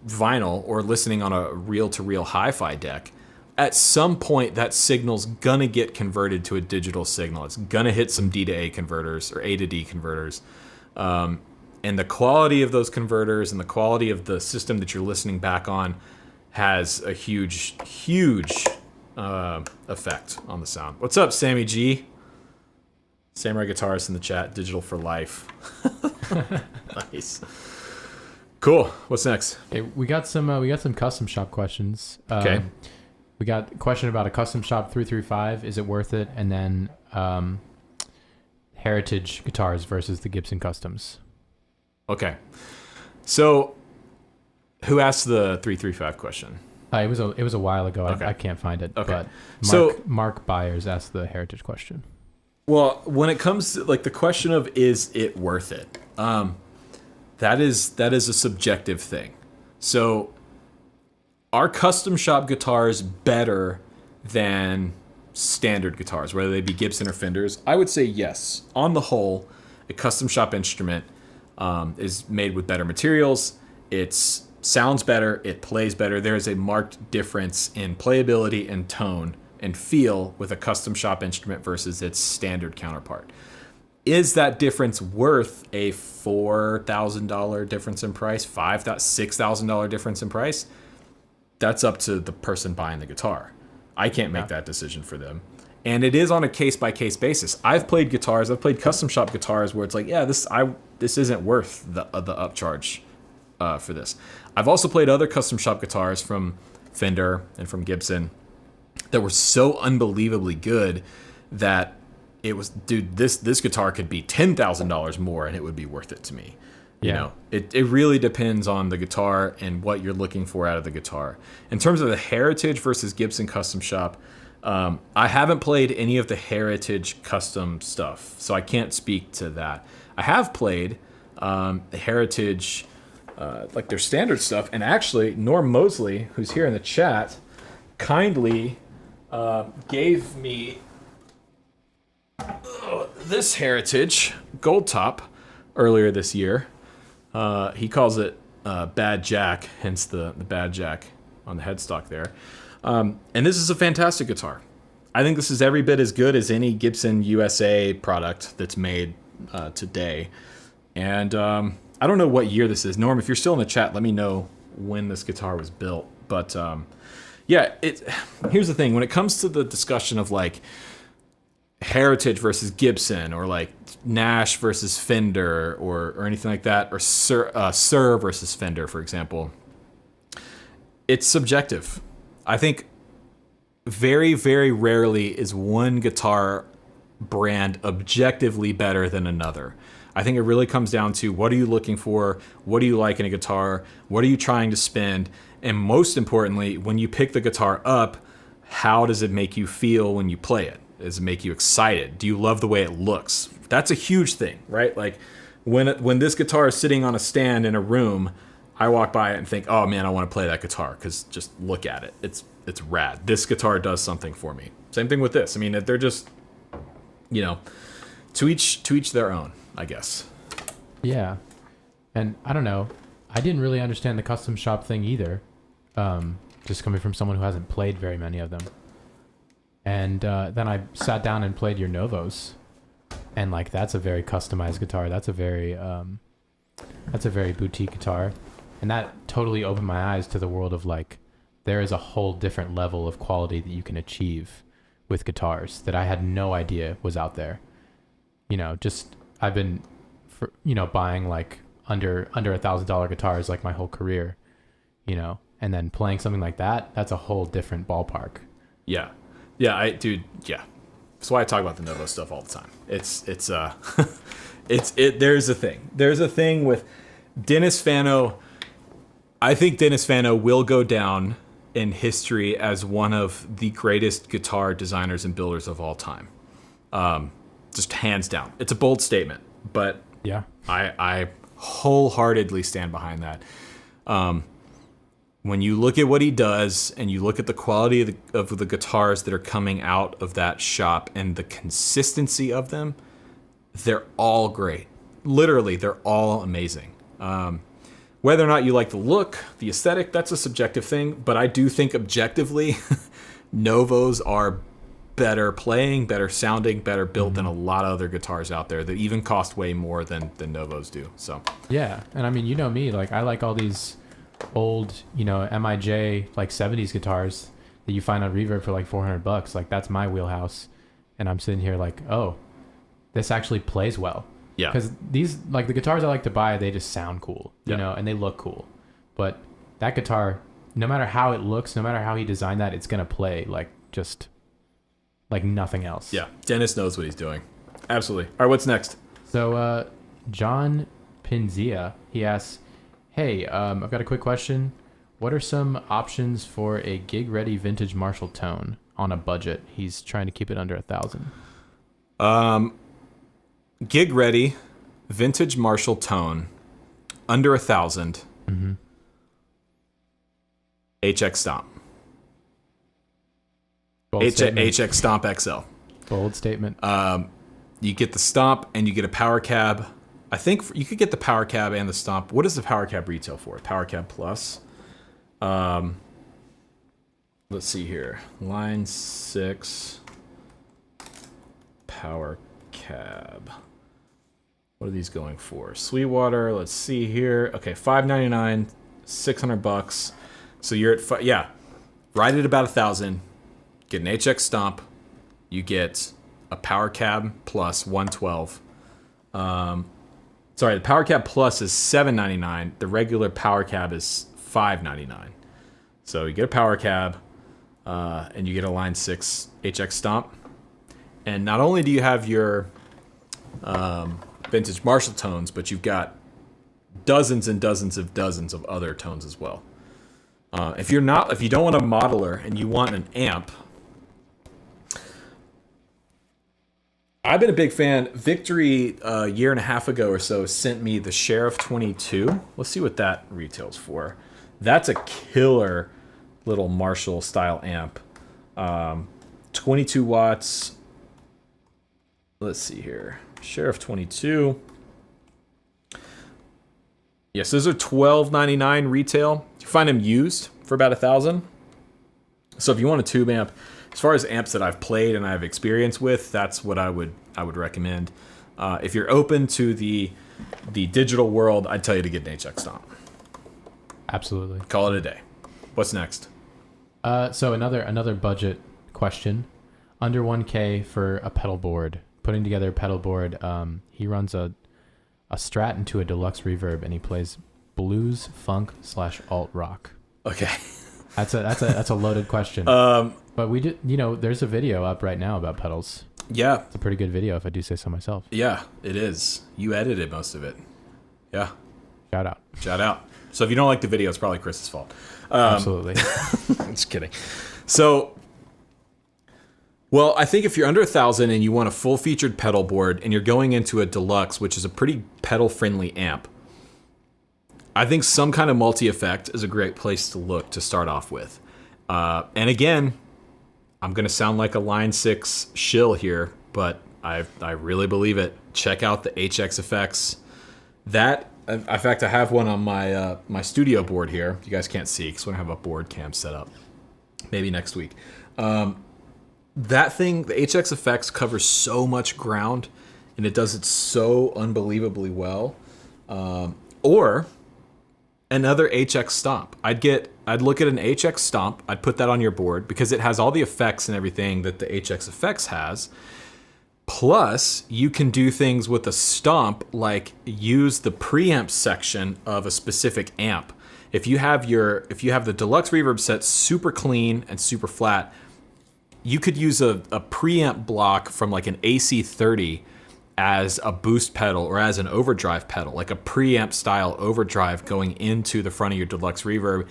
vinyl or listening on a reel-to-reel hi-fi deck, at some point that signal's going to get converted to a digital signal. It's going to hit some D to A converters or A to D converters. And the quality of those converters and the quality of the system that you're listening back on has a huge effect on the sound. What's up, Sammy G? Samurai Guitarist in the chat. Digital for life. Nice. Cool. What's next? Okay, we got some custom shop questions. Okay. We got a question about a custom shop 335. Is it worth it? And then heritage guitars versus the Gibson customs. Okay. So, who asked the 335 question? It was a while ago. Okay. I can't find it. Okay. But Mark Byers asked the heritage question. Well, when it comes to like the question of is it worth it, that is a subjective thing. So, are custom shop guitars better than standard guitars, whether they be Gibson or Fenders? I would say yes. On the whole, a custom shop instrument is made with better materials. It sounds better. It plays better. There is a marked difference in playability and tone and feel with a custom shop instrument versus its standard counterpart. Is that difference worth a $4,000 difference in price, $5,000, $6,000 difference in price? That's up to the person buying the guitar. I can't make that decision for them. And it is on a case-by-case basis. I've played custom shop guitars where it's like, yeah, this isn't worth the upcharge for this. I've also played other custom shop guitars from Fender and from Gibson that were so unbelievably good that it was, dude, this guitar could be $10,000 more and it would be worth it to me. You know, it really depends on the guitar and what you're looking for out of the guitar. In terms of the Heritage versus Gibson custom shop, I haven't played any of the Heritage custom stuff, so I can't speak to that. I have played the Heritage, like their standard stuff, and actually Norm Mosley, who's here in the chat, kindly gave me this Heritage Gold Top earlier this year. He calls it Bad Jack, hence the Bad Jack on the headstock there. And this is a fantastic guitar. I think this is every bit as good as any Gibson USA product that's made today. And I don't know what year this is. Norm, if you're still in the chat, let me know when this guitar was built. But here's the thing. When it comes to the discussion of like Heritage versus Gibson, or like Nash versus Fender, or anything like that, or Sir versus Fender, for example, it's subjective. I think very, very rarely is one guitar brand objectively better than another. I think it really comes down to what are you looking for, what do you like in a guitar, what are you trying to spend, and most importantly, when you pick the guitar up, how does it make you feel when you play it? Does it make you excited? Do you love the way it looks? That's a huge thing, right? Like when this guitar is sitting on a stand in a room, I walk by it and think, oh man, I want to play that guitar because just look at it. It's rad. This guitar does something for me. Same thing with this. I mean, they're just, to each their own, I guess. Yeah. And I don't know. I didn't really understand the custom shop thing either. Just coming from someone who hasn't played very many of them. And then I sat down and played your Novos, and like that's a very customized guitar. That's a very boutique guitar, and that totally opened my eyes to the world of like there is a whole different level of quality that you can achieve with guitars that I had no idea was out there. I've been buying like under $1,000 guitars like my whole career, and then playing something like that. That's a whole different ballpark. Yeah. Yeah, That's why I talk about the Novo stuff all the time. There's a thing. There's a thing with Dennis Fano I think Dennis Fano will go down in history as one of the greatest guitar designers and builders of all time. Just hands down. It's a bold statement, but Yeah. I wholeheartedly stand behind that. When you look at what he does and you look at the quality of the guitars that are coming out of that shop and the consistency of them, they're all great. Literally, they're all amazing. Whether or not you like the look, the aesthetic, that's a subjective thing. But I do think objectively, Novos are better playing, better sounding, better built than a lot of other guitars out there that even cost way more than Novos do. So Yeah, and I mean, you know me, like I like all these old, MIJ like 70s guitars that you find on Reverb for like $400. Like that's my wheelhouse, and I'm sitting here like, oh, this actually plays well. yeah, Because these, like the guitars I like to buy, they just sound cool, and they look cool. But that guitar, no matter how it looks, no matter how he designed that, it's gonna play like just like nothing else. yeah. Dennis knows what he's doing. Absolutely. All right, what's next? So John Pinzia, he asks, hey, I've got a quick question. What are some options for a gig-ready vintage Marshall tone on a budget? He's trying to keep it under $1,000. Gig ready, vintage Marshall tone, under 1,000. Mm-hmm. HX Stomp. Bold statement. HX Stomp XL. Bold statement. You get the Stomp and you get a power cab. I think you could get the power cab and the Stomp. What does the power cab retail for? Power cab plus. Let's see here. Line 6. Power cab. What are these going for? Sweetwater. Let's see here. Okay, $599, $600. So you're at right at about 1,000. Get an HX Stomp. You get a power cab plus 112. Sorry, the power cab plus is $799. The regular power cab is $599. So you get a power cab, and you get a line 6 HX Stomp. And not only do you have your vintage Marshall tones, but you've got dozens and dozens of other tones as well. If you don't want a modeler and you want an amp, I've been a big fan. Victory a year and a half ago or so sent me the Sheriff 22. Let's see what that retails for. That's a killer little Marshall style amp. 22 watts. Let's see here. Sheriff 22. Yes, those are $12.99 retail. You find them used for about $1,000. So if you want a tube amp, as far as amps that I've played and I have experience with, that's what I would recommend. If you're open to the digital world, I'd tell you to get an HX Stomp. Absolutely. Call it a day. What's next? So another budget question. Under 1K for a pedal board. Putting together a pedal board. He runs a Strat into a deluxe reverb, and he plays blues, funk / alt rock. Okay. That's a loaded question. But we did, there's a video up right now about pedals. Yeah. It's a pretty good video, if I do say so myself. Yeah, it is. You edited most of it. Yeah. Shout out. So if you don't like the video, it's probably Chris's fault. Absolutely. I'm just kidding. So, well, I think if you're under 1,000 and you want a full-featured pedal board and you're going into a deluxe, which is a pretty pedal-friendly amp, I think some kind of multi-effect is a great place to look to start off with. And again, I'm going to sound like a Line 6 shill here, but I really believe it. Check out the AxeFx. That, in fact, I have one on my studio board here. You guys can't see because we don't have a board cam set up. Maybe next week. That thing, the AxeFx, covers so much ground, and it does it so unbelievably well. Or another HX Stomp. I'd look at an HX Stomp. I'd put that on your board because it has all the effects and everything that the HXFX has. Plus, you can do things with a Stomp, like use the preamp section of a specific amp. If you have the deluxe reverb set super clean and super flat, you could use a preamp block from like an AC30 as a boost pedal or as an overdrive pedal, like a preamp style overdrive going into the front of your deluxe reverb.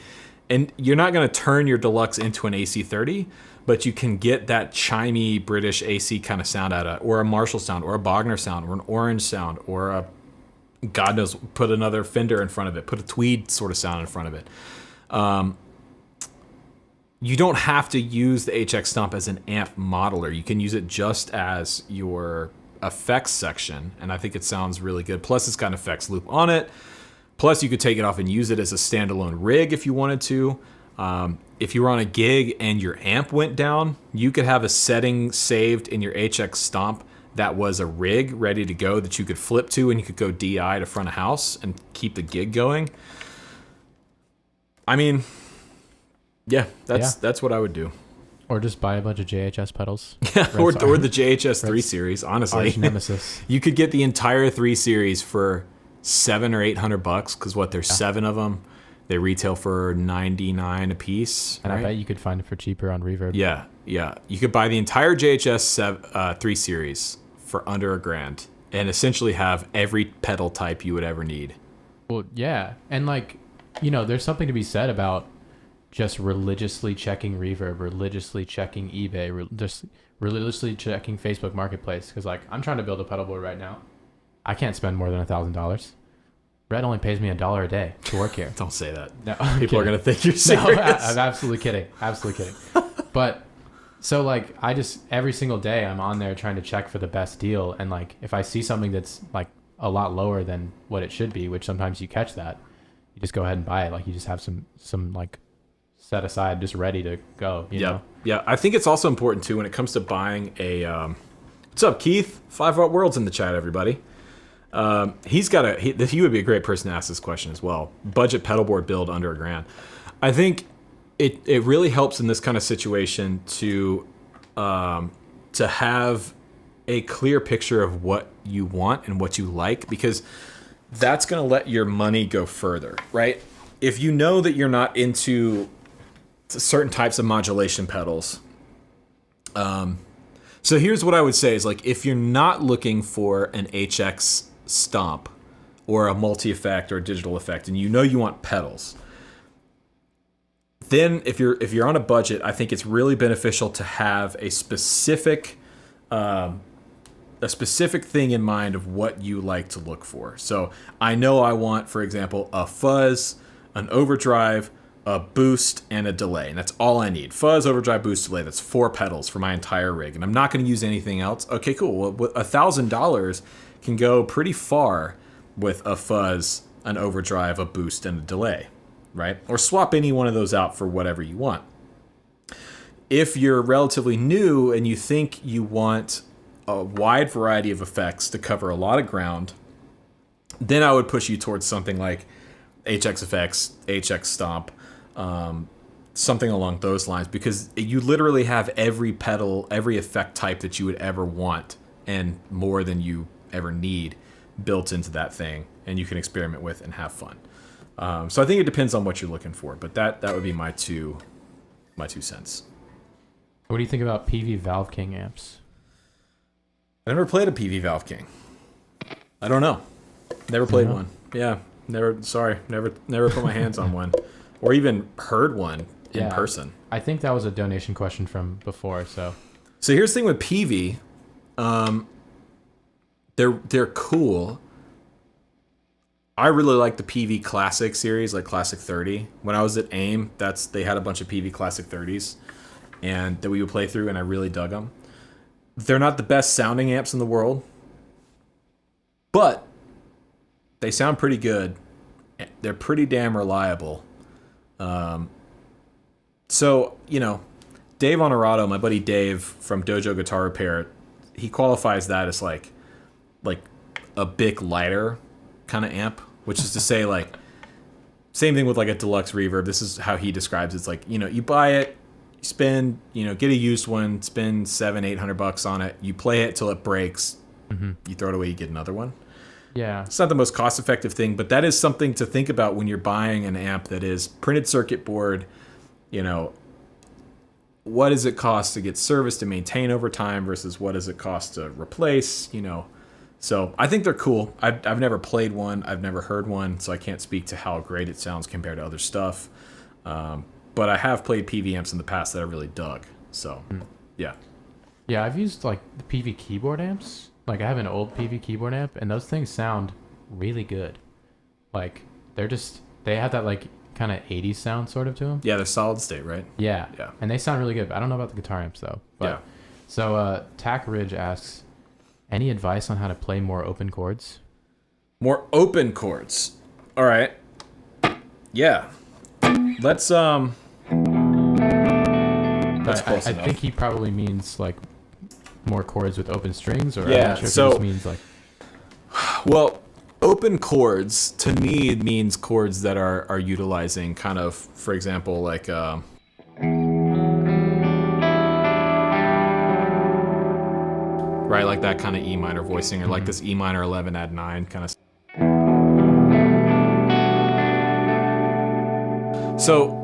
And you're not going to turn your deluxe into an AC30, but you can get that chimey British AC kind of sound out of it, or a Marshall sound, or a Bogner sound, or an Orange sound, or a, God knows, put another Fender in front of it, put a Tweed sort of sound in front of it. You don't have to use the HX Stomp as an amp modeler. You can use it just as your effects section, and I think it sounds really good. Plus, it's got an effects loop on it. Plus, you could take it off and use it as a standalone rig if you wanted to. If you were on a gig and your amp went down, you could have a setting saved in your HX Stomp that was a rig ready to go that you could flip to, and you could go DI to front of house and keep the gig going. I mean, yeah, that's what I would do. Or just buy a bunch of JHS pedals. or the JHS 3 Series, honestly. Arch nemesis. You could get the entire 3 Series for $700 or $800 because there's 7 of them. They retail for $99 a piece. And right? I bet you could find it for cheaper on Reverb. Yeah. You could buy the entire JHS 3 Series for under $1,000 and essentially have every pedal type you would ever need. Well, yeah. And there's something to be said about just religiously checking Reverb, religiously checking eBay, just religiously checking Facebook Marketplace. Because I'm trying to build a pedal board right now. I can't spend more than $1,000. Rhett only pays me $1 a day to work here. Don't say that. No, people are gonna think you're serious. No, I'm absolutely kidding. But so I just every single day I'm on there trying to check for the best deal, and if I see something that's a lot lower than what it should be, which sometimes you catch that, you just go ahead and buy it. You just have some set aside, just ready to go. You know? Yeah. I think it's also important too when it comes to buying a. What's up, Keith? 5 Watt World's in the chat, everybody. He would be a great person to ask this question as well. Budget pedal board build under $1,000. I think it really helps in this kind of situation to have a clear picture of what you want and what you like, because that's going to let your money go further, right? If you know that you're not into certain types of modulation pedals, so here's what I would say is if you're not looking for an HX Stomp or a multi-effect or a digital effect, and you know you want pedals, then if you're on a budget, I think it's really beneficial to have a specific thing in mind of what you like to look for. So I know I want, for example, a fuzz, an overdrive, a boost, and a delay. And that's all I need. Fuzz, overdrive, boost, delay. That's 4 pedals for my entire rig. And I'm not going to use anything else. Okay, cool. Well, $1,000 can go pretty far with a fuzz, an overdrive, a boost, and a delay, right? Or swap any one of those out for whatever you want. If you're relatively new and you think you want a wide variety of effects to cover a lot of ground, then I would push you towards something like AxeFx, HX Stomp, something along those lines, because you literally have every pedal, every effect type that you would ever want, and more than you ever need built into that thing, and you can experiment with and have fun. So I think it depends on what you're looking for, but that would be my two cents. What do you think about PV Valve King amps? I never played a PV Valve King. I don't know. Never played one. Yeah, never put my hands on one, or even heard one in person. I think that was a donation question from before. So here's the thing with PV. They're cool. I really like the PV Classic series, like Classic 30. When I was at AIM, they had a bunch of PV Classic 30s, and that we would play through, and I really dug them. They're not the best sounding amps in the world, but they sound pretty good. They're pretty damn reliable. So, Dave Honorato, my buddy Dave from Dojo Guitar Repair, he qualifies that as like a Bic lighter kind of amp, which is to say same thing with a deluxe reverb. This is how he describes it. It's you buy it, you spend, get a used one, spend $700-800 on it, you play it till it breaks, you throw it away, you get another one. Yeah. It's not the most cost effective thing, but that is something to think about when you're buying an amp that is printed circuit board. What does it cost to get serviced and maintain over time versus what does it cost to replace? So I think they're cool. I've never played one. I've never heard one, so I can't speak to how great it sounds compared to other stuff. But I have played PV amps in the past that I really dug. So, yeah. Yeah, I've used like the PV keyboard amps. Like I have an old PV keyboard amp, and those things sound really good. Like they have that like kind of 80s sound sort of to them. Yeah, they're solid state, right? Yeah. Yeah. And they sound really good. I don't know about the guitar amps though. But, Yeah. So Tack Ridge asks, any advice on how to play more open chords? More open chords. All right. Yeah. Let's That's close I enough. think he probably means like more chords with open strings, or I'm Yeah, not sure if so- he just means like Well, open chords to me means chords that are utilizing kind of, for example, like right, like that kind of E minor voicing, or like this E minor 11 add 9 kind of. So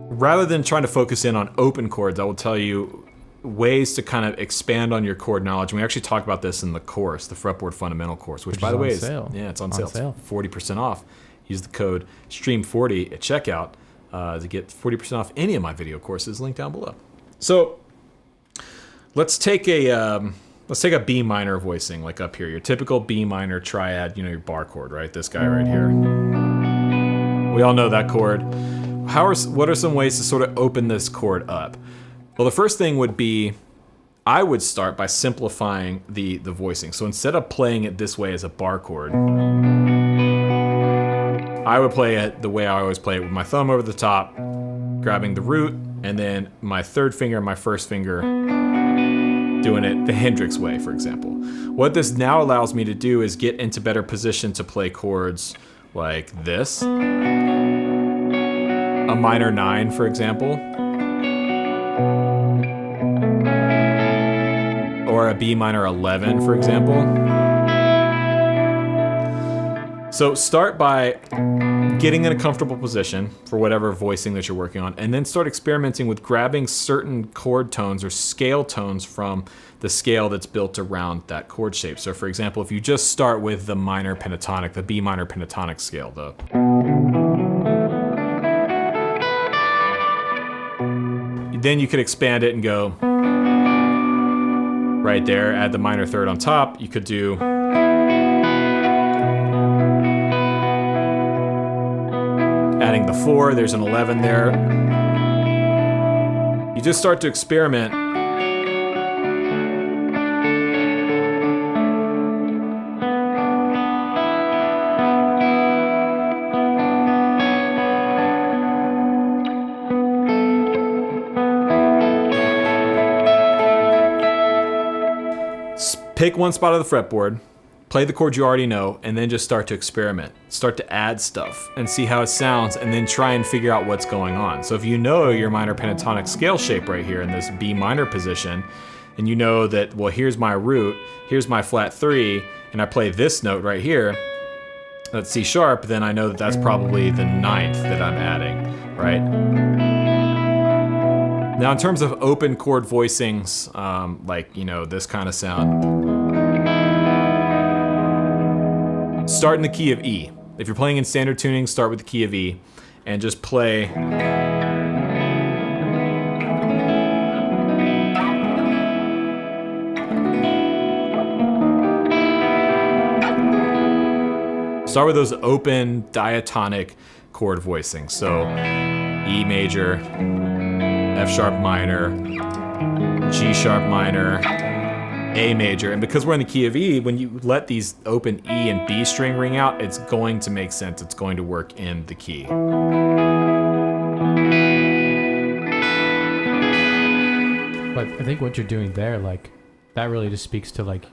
rather than trying to focus in on open chords, I will tell you ways to kind of expand on your chord knowledge. And we actually talk about this in the course, the Fretboard Fundamental course, which by the way is it's on sale. It's 40% off. Use the code STREAM40 at checkout to get 40% off any of my video courses. Link down below. So let's take a B minor voicing, like up here. Your typical B minor triad, you know, your bar chord, right? This guy right here. We all know that chord. What are some ways to sort of open this chord up? Well, the first thing would be, I would start by simplifying the voicing. So instead of playing it this way as a bar chord, I would play it the way I always play it, with my thumb over the top, grabbing the root, and then my third finger and my first finger doing it the Hendrix way, for example. What this now allows me to do is get into better position to play chords like this. A minor 9, for example. Or a B minor 11, for example. So start by getting in a comfortable position for whatever voicing that you're working on, and then start experimenting with grabbing certain chord tones or scale tones from the scale that's built around that chord shape. So for example, if you just start with the minor pentatonic, the B minor pentatonic scale, then you could expand it and go right there, add the minor third on top. You could do adding the 4, there's an 11 there. You just start to experiment. Pick one spot of the fretboard, play the chord you already know, and then just start to experiment. Start to add stuff and see how it sounds, and then try and figure out what's going on. So if you know your minor pentatonic scale shape right here in this B minor position, and you know that, well, here's my root, here's my flat 3, and I play this note right here, that's C sharp, then I know that that's probably the 9th that I'm adding, right? Now in terms of open chord voicings, like, you know, this kind of sound, start in the key of E. If you're playing in standard tuning, start with the key of E and just play. Start with those open diatonic chord voicings. So E major, F sharp minor, G sharp minor, A major. And because we're in the key of E, when you let these open E and B string ring out, it's going to make sense. It's going to work in the key. But I think what you're doing there, like, that really just speaks to, like,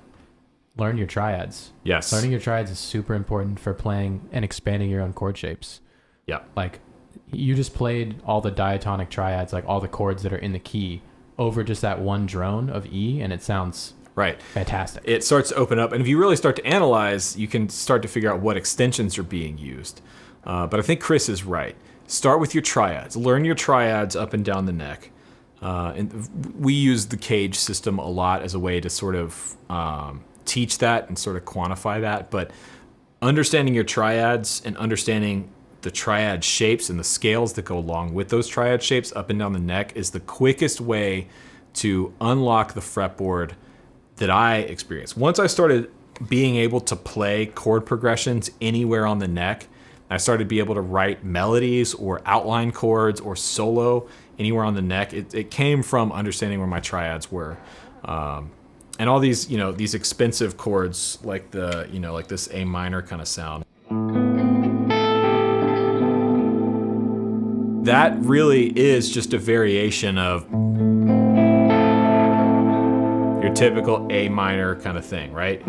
learn your triads. Yes. Learning your triads is super important for playing and expanding your own chord shapes. Yeah. Like, you just played all the diatonic triads, like all the chords that are in the key, over just that one drone of E, and it sounds right. Fantastic. It starts to open up, and if you really start to analyze, you can start to figure out what extensions are being used. But I think Chris is right. Start with your triads. Learn your triads up and down the neck. And we use the cage system a lot as a way to sort of teach that and sort of quantify that, but understanding your triads and understanding the triad shapes and the scales that go along with those triad shapes up and down the neck is the quickest way to unlock the fretboard that I experienced. Once I started being able to play chord progressions anywhere on the neck, I started to be able to write melodies or outline chords or solo anywhere on the neck. It came from understanding where my triads were. And all these, these expensive chords like like this A minor kind of sound. That really is just a variation of your typical A minor kind of thing, right?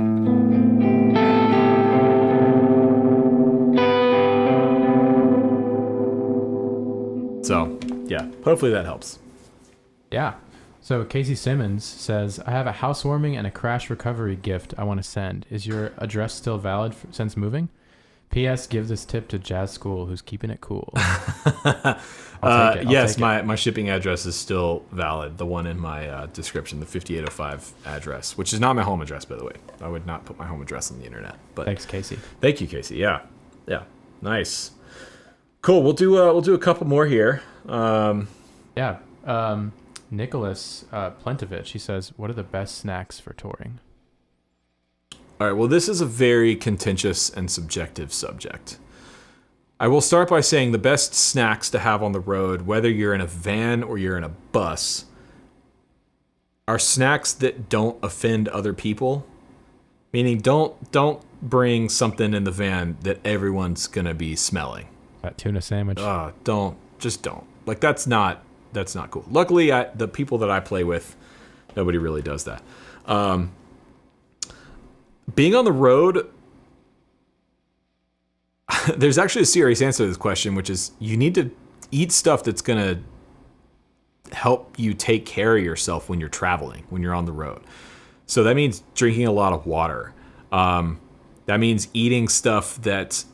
So, yeah, hopefully that helps. Yeah. So Casey Simmons says, I have a housewarming and a crash recovery gift I want to send. Is your address still valid since moving? P.S. Give this tip to Jazz School, who's keeping it cool. Yes, my shipping address is still valid. The one in my description, the 5805 address, which is not my home address, by the way. I would not put my home address on the internet. But thanks, Casey. Thank you, Casey. Yeah, nice, cool. We'll do a couple more here. Nicholas Plentovich, he says, what are the best snacks for touring? All right, well, this is a very contentious and subjective subject. I will start by saying the best snacks to have on the road, whether you're in a van or you're in a bus, are snacks that don't offend other people. Meaning, don't bring something in the van that everyone's gonna be smelling. That tuna sandwich. Don't. Like that's not cool. Luckily, the people that I play with, nobody really does that. Being on the road, there's actually a serious answer to this question, which is you need to eat stuff that's going to help you take care of yourself when you're traveling, when you're on the road. So that means drinking a lot of water. That means eating stuff that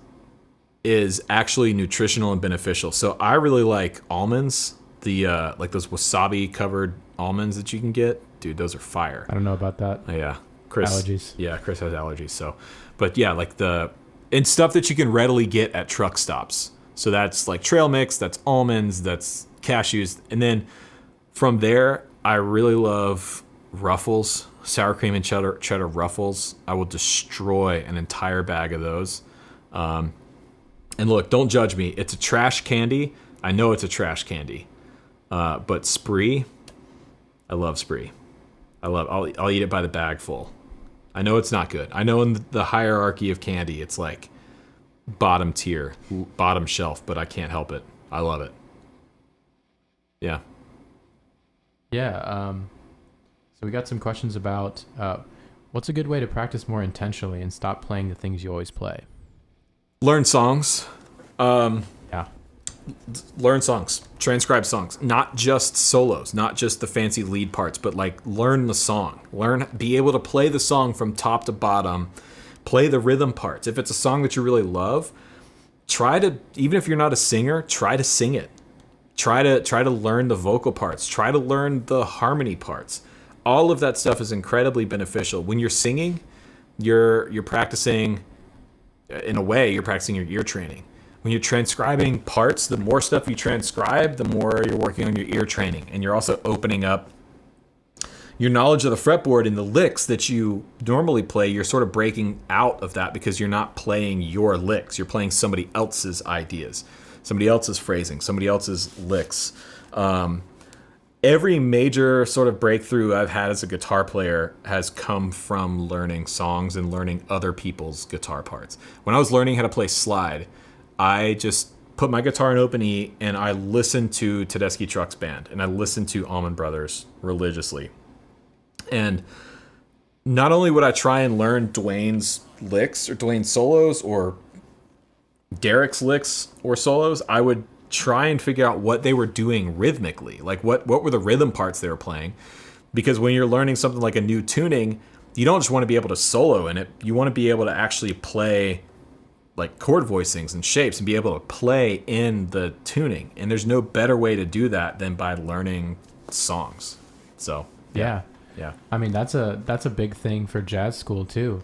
is actually nutritional and beneficial. So I really like almonds, like those wasabi covered almonds that you can get. Dude, those are fire. I don't know about that. Yeah. Chris, allergies. Yeah, Chris has allergies. So, but yeah, like and stuff that you can readily get at truck stops. So that's like trail mix, that's almonds, that's cashews. And then from there, I really love Ruffles, sour cream and cheddar Ruffles. I will destroy an entire bag of those. And look, don't judge me. It's a trash candy. I know it's a trash candy. But Spree, I love Spree. I'll eat it by the bag full. I know it's not good. I know in the hierarchy of candy, it's like bottom tier, bottom shelf, but I can't help it. I love it. Yeah. Yeah. So we got some questions about what's a good way to practice more intentionally and stop playing the things you always play? Learn songs. Yeah. Learn songs, transcribe songs, not just solos, not just the fancy lead parts, but like learn the song, be able to play the song from top to bottom, play the rhythm parts. If it's a song that you really love, even if you're not a singer, try to sing it. Try to learn the vocal parts, try to learn the harmony parts. All of that stuff is incredibly beneficial. When you're singing, you're practicing, in a way, you're practicing your ear training. When you're transcribing parts, the more stuff you transcribe, the more you're working on your ear training. And you're also opening up your knowledge of the fretboard and the licks that you normally play. You're sort of breaking out of that because you're not playing your licks. You're playing somebody else's ideas, somebody else's phrasing, somebody else's licks. Every major sort of breakthrough I've had as a guitar player has come from learning songs and learning other people's guitar parts. When I was learning how to play slide, I just put my guitar in open E and I listened to Tedeschi Trucks Band and I listened to Allman Brothers religiously. And not only would I try and learn Dwayne's licks or Dwayne's solos or Derek's licks or solos, I would try and figure out what they were doing rhythmically. Like what were the rhythm parts they were playing? Because when you're learning something like a new tuning, you don't just want to be able to solo in it. You want to be able to actually play like chord voicings and shapes and be able to play in the tuning. And there's no better way to do that than by learning songs. So, yeah. Yeah. I mean, that's a big thing for jazz school too.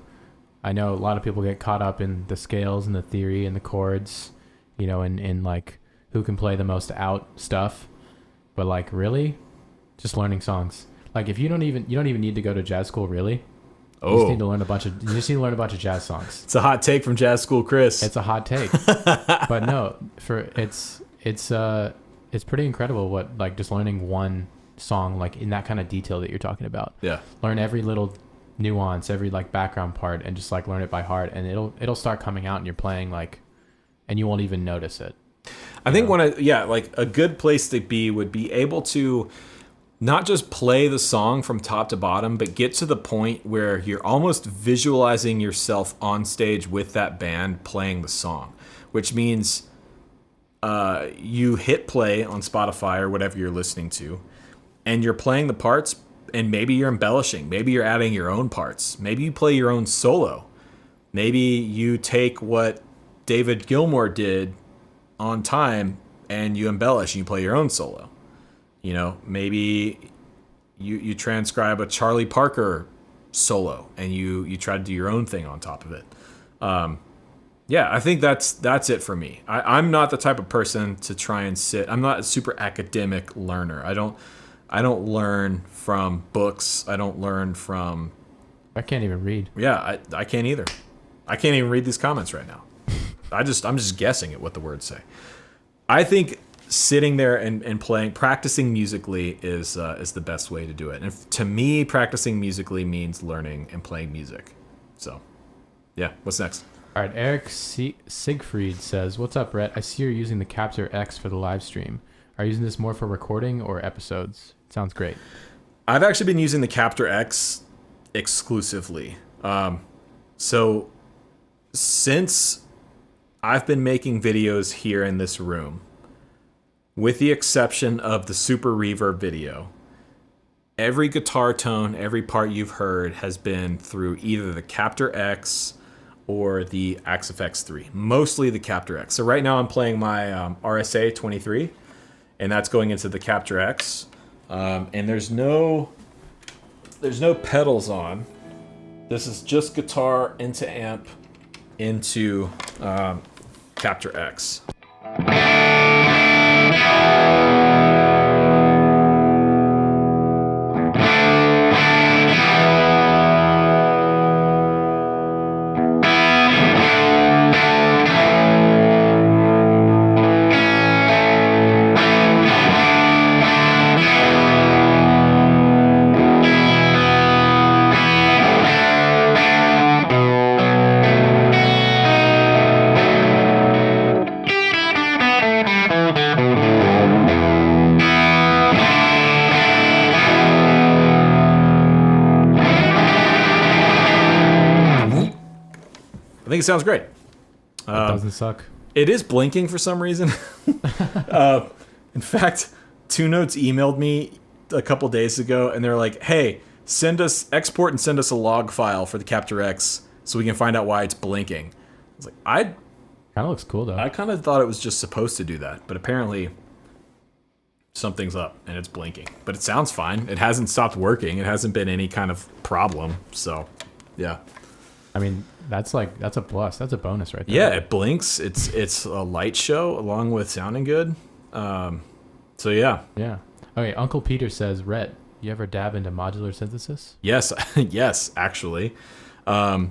I know a lot of people get caught up in the scales and the theory and the chords, you know, in like who can play the most out stuff. But like really, just learning songs. Like if you don't even need to go to jazz school really. You just need to learn a bunch of jazz songs. It's a hot take from Jazz School Chris. It's a hot take. But no, it's pretty incredible what like just learning one song like in that kind of detail that you're talking about. Yeah. Learn every little nuance, every like background part, and just like learn it by heart, and it'll start coming out and you're playing like, and you won't even notice it. I think like a good place to be would be able to not just play the song from top to bottom, but get to the point where you're almost visualizing yourself on stage with that band playing the song, which means you hit play on Spotify or whatever you're listening to, and you're playing the parts, and maybe you're embellishing, maybe you're adding your own parts, maybe you play your own solo, maybe you take what David Gilmour did on Time and you embellish and you play your own solo. You know, maybe you transcribe a Charlie Parker solo and you try to do your own thing on top of it. Yeah, I think that's it for me. I'm not the type of person to try and sit. I'm not a super academic learner. I don't learn from books. I don't learn from. I can't even read. Yeah, I can't either. I can't even read these comments right now. I'm just guessing at what the words say. I think sitting there and playing, practicing musically is the best way to do it. And to me, practicing musically means learning and playing music. So, yeah. What's next? All right. Eric Siegfried says, "What's up, Rhett? I see you're using the Captor X for the live stream. Are you using this more for recording or episodes? Sounds great." I've actually been using the Captor X exclusively. So since I've been making videos here in this room, with the exception of the Super Reverb video, every guitar tone, every part you've heard has been through either the Captor X or the AxeFx 3. Mostly the Captor X. So right now I'm playing my RSA 23, and that's going into the Captor X. And there's no pedals on. This is just guitar into amp into Captor X. I think it sounds great. It doesn't suck. It is blinking for some reason. In fact, Two Notes emailed me a couple days ago, and they're like, "Hey, export and send us a log file for the Captor X so we can find out why it's blinking." I was like, kind of looks cool though. I kind of thought it was just supposed to do that, but apparently something's up and it's blinking. But it sounds fine. It hasn't stopped working. It hasn't been any kind of problem. So, yeah. I mean, that's a plus. That's a bonus right there. Yeah, it blinks. It's a light show along with sounding good. So yeah. Yeah. Okay, Uncle Peter says, "Rhett, you ever dab into modular synthesis?" Yes, yes, actually. I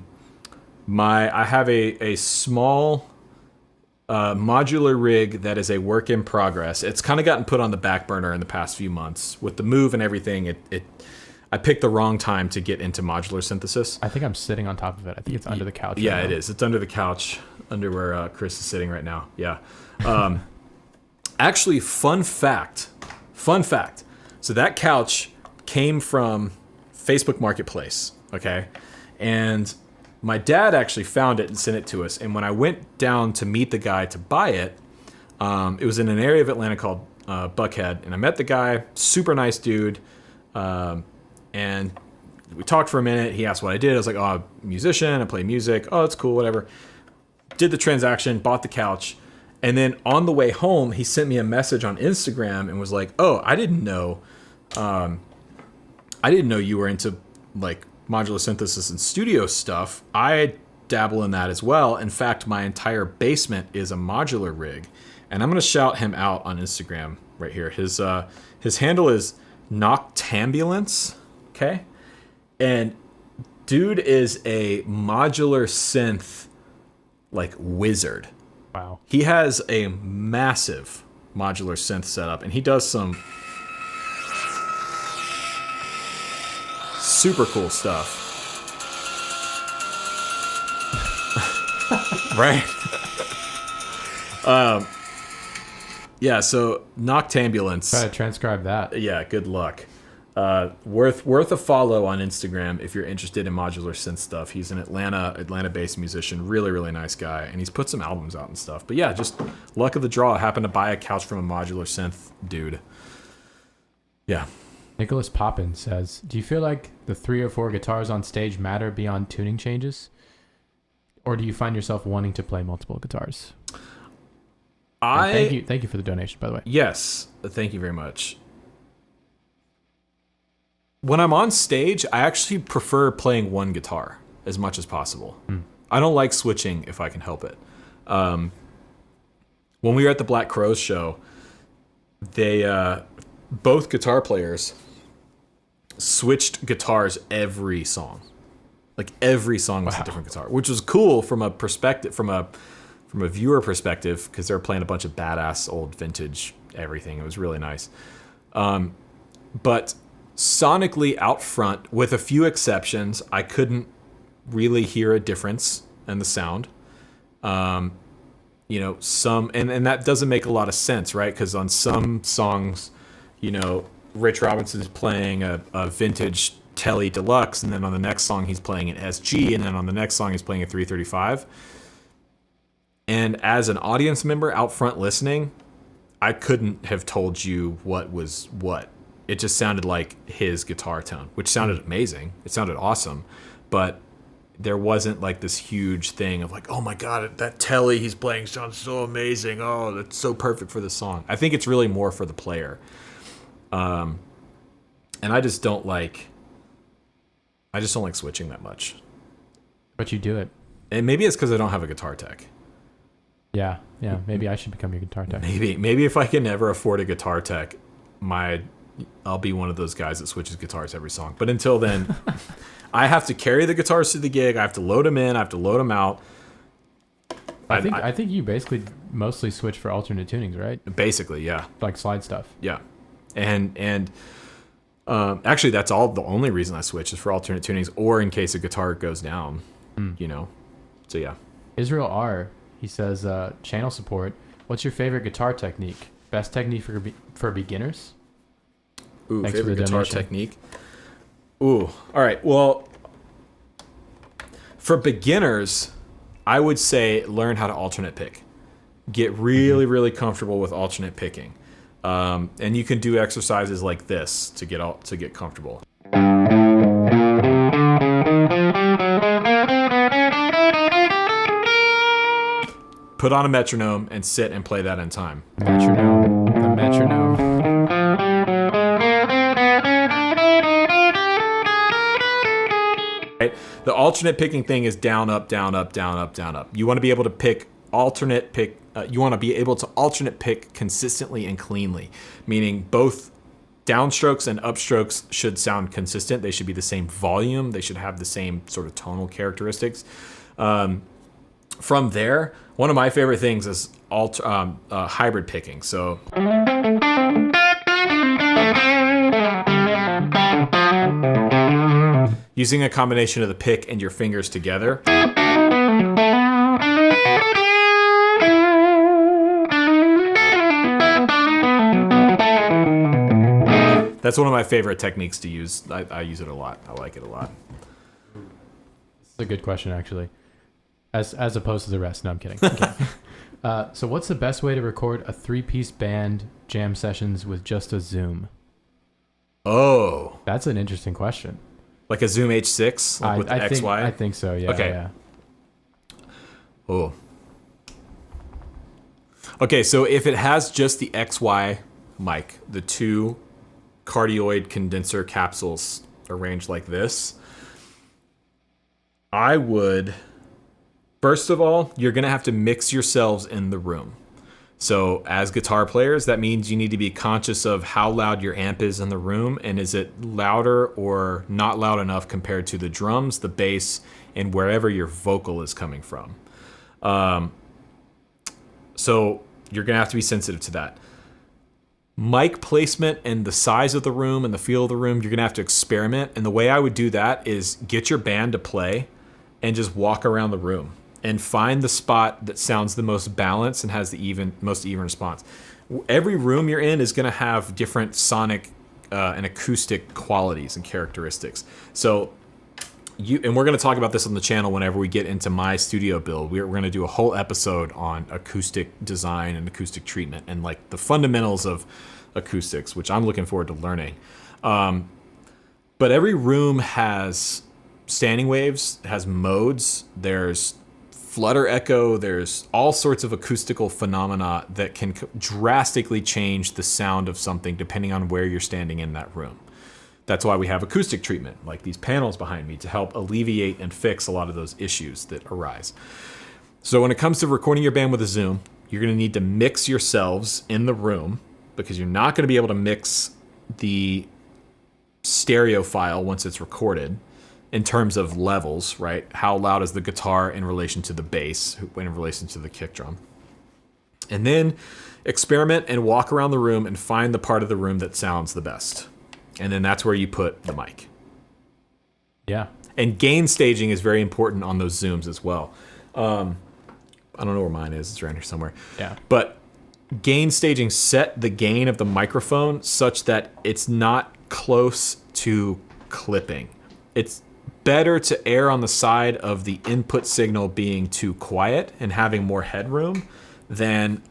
have a small modular rig that is a work in progress. It's kind of gotten put on the back burner in the past few months with the move and everything. I picked the wrong time to get into modular synthesis. I think I'm sitting on top of it. I think it's under the couch. Yeah, it is. It's under the couch, under where Chris is sitting right now. Yeah. Actually, fun fact. So that couch came from Facebook Marketplace, okay? And my dad actually found it and sent it to us. And when I went down to meet the guy to buy it, it was in an area of Atlanta called Buckhead. And I met the guy, super nice dude. And we talked for a minute. He asked what I did. I was like, "Oh, I'm a musician. I play music. Oh, that's cool, whatever." Did the transaction, bought the couch. And then on the way home, he sent me a message on Instagram and was like, "Oh, I didn't know I didn't know you were into like modular synthesis and studio stuff. I dabble in that as well. In fact, my entire basement is a modular rig, and I'm going to shout him out on Instagram right here. His handle is Noctambulance, okay? And dude is a modular synth like wizard. Wow. He has a massive modular synth setup, and he does some super cool stuff. Right? Yeah, so Noctambulance. Try to transcribe that. Yeah, good luck. Worth a follow on Instagram if you're interested in modular synth stuff. He's an Atlanta-based musician, really, really nice guy, and he's put some albums out and stuff. But yeah, just luck of the draw. I happened to buy a couch from a modular synth dude. Yeah. Nicholas Poppin says, do you feel like the 3 or 4 guitars on stage matter beyond tuning changes? Or do you find yourself wanting to play multiple guitars? Thank you for the donation, by the way. Yes, thank you very much. When I'm on stage, I actually prefer playing one guitar as much as possible. I don't like switching if I can help it. When we were at the Black Crowes show, they both guitar players switched guitars every song. Like every song was a different guitar, which was cool from a perspective, from a viewer perspective, because they were playing a bunch of badass old vintage everything. It was really nice. But sonically out front, with a few exceptions, I couldn't really hear a difference in the sound. And that doesn't make a lot of sense, right? Because on some songs, Rich Robinson's playing a vintage Tele Deluxe, and then on the next song he's playing an SG, and then on the next song he's playing a 335. And as an audience member out front listening, I couldn't have told you what was what. It just sounded like his guitar tone, which sounded amazing. It sounded awesome, but there wasn't like this huge thing of like, oh my God, that Tele he's playing sounds so amazing. Oh, that's so perfect for the song. I think it's really more for the player. And I just don't like switching that much. But you do it. And maybe it's because I don't have a guitar tech. Yeah. Maybe I should become your guitar tech. Maybe if I can never afford a guitar tech, I'll be one of those guys that switches guitars every song. But until then, I have to carry the guitars to the gig. I have to load them in. I have to load them out. I think you basically mostly switch for alternate tunings, right? Basically, yeah. Like slide stuff. Yeah, and actually, that's the only reason I switch is for alternate tunings, or in case a guitar goes down. So yeah. Israel R. He says, channel support. What's your favorite guitar technique? Best technique for beginners? Ooh, Thanks favorite for the guitar donation. technique. Ooh, all right. Well, for beginners, I would say learn how to alternate pick. Get really, really comfortable with alternate picking, and you can do exercises like this to get comfortable. Put on a metronome and sit and play that in time. Metronome. The metronome. Right? The alternate picking thing is down, up, down, up, down, up, down, up. You want to be able to you want to be able to alternate pick consistently and cleanly, meaning both downstrokes and upstrokes should sound consistent. They should be the same volume. They should have the same sort of tonal characteristics. From there, one of my favorite things is hybrid picking. So using a combination of the pick and your fingers together. That's one of my favorite techniques to use. I use it a lot. I like it a lot. This is a good question, actually. As opposed to the rest. No, I'm kidding. Okay. So what's the best way to record a 3-piece band jam sessions with just a Zoom? Oh. That's an interesting question. Like a Zoom H6 like with the XY? I think so, yeah. Okay. Yeah. Oh. Okay, so if it has just the XY mic, the two cardioid condenser capsules arranged like this, I would, first of all, you're going to have to mix yourselves in the room. So as guitar players, that means you need to be conscious of how loud your amp is in the room, and is it louder or not loud enough compared to the drums, the bass, and wherever your vocal is coming from. So you're going to have to be sensitive to that. Mic placement and the size of the room and the feel of the room, you're going to have to experiment. And the way I would do that is get your band to play and just walk around the room and find the spot that sounds the most balanced and has the most even response. Every room you're in is going to have different sonic and acoustic qualities and characteristics. So and we're going to talk about this on the channel whenever we get into my studio build. We're going to do a whole episode on acoustic design and acoustic treatment and like the fundamentals of acoustics, which I'm looking forward to learning. But every room has standing waves, has modes, there's flutter echo, there's all sorts of acoustical phenomena that can drastically change the sound of something depending on where you're standing in that room. That's why we have acoustic treatment, like these panels behind me, to help alleviate and fix a lot of those issues that arise. So when it comes to recording your band with a Zoom, you're going to need to mix yourselves in the room, because you're not going to be able to mix the stereo file once it's recorded in terms of levels, right? How loud is the guitar in relation to the bass, in relation to the kick drum? And then experiment and walk around the room and find the part of the room that sounds the best. And then that's where you put the mic. Yeah. And gain staging is very important on those Zooms as well. I don't know where mine is. It's around here somewhere. Yeah. But gain staging, set the gain of the microphone such that it's not close to clipping. It's better to err on the side of the input signal being too quiet and having more headroom than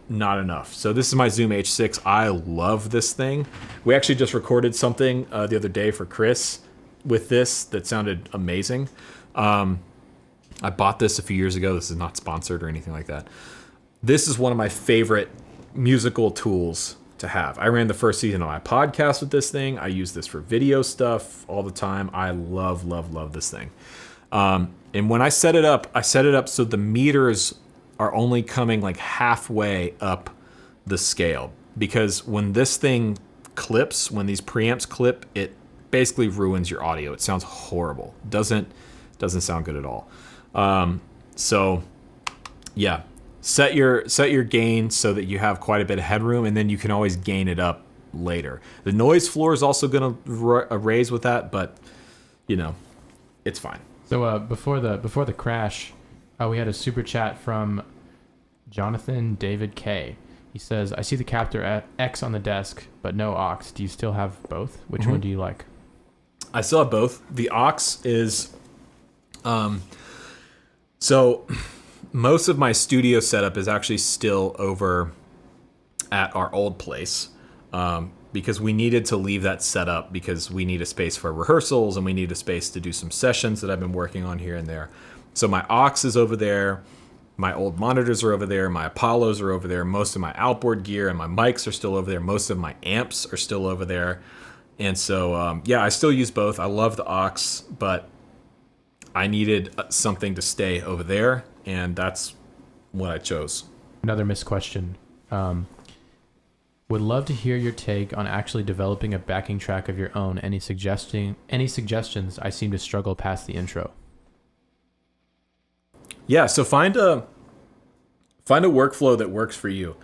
not enough. So this is my Zoom H6. I love this thing. We actually just recorded something the other day for Chris with this that sounded amazing. I bought this a few years ago. This is not sponsored or anything like that. This is one of my favorite musical tools to have. I ran the first season of my podcast with this thing. I use this for video stuff all the time. I love, love, love this thing. And when I set it up so the meters are only coming like halfway up the scale, because when this thing clips, when these preamps clip, it basically ruins your audio. It sounds horrible. Doesn't sound good at all. So yeah, set your gain so that you have quite a bit of headroom, and then you can always gain it up later. The noise floor is also going to raise with that, but you know, it's fine. So before the crash, we had a super chat from Jonathan David K. He says, I see the Captor X on the desk, but no aux. Do you still have both? Which one do you like? I still have both. The aux is... So most of my studio setup is actually still over at our old place, because we needed to leave that set up because we need a space for rehearsals and we need a space to do some sessions that I've been working on here and there. So my aux is over there. My old monitors are over there. My Apollos are over there. Most of my outboard gear and my mics are still over there. Most of my amps are still over there. And so, yeah, I still use both. I love the aux, but I needed something to stay over there, and that's what I chose. Another missed question. Would love to hear your take on actually developing a backing track of your own. Any suggestions? I seem to struggle past the intro. Yeah, so find a workflow that works for you.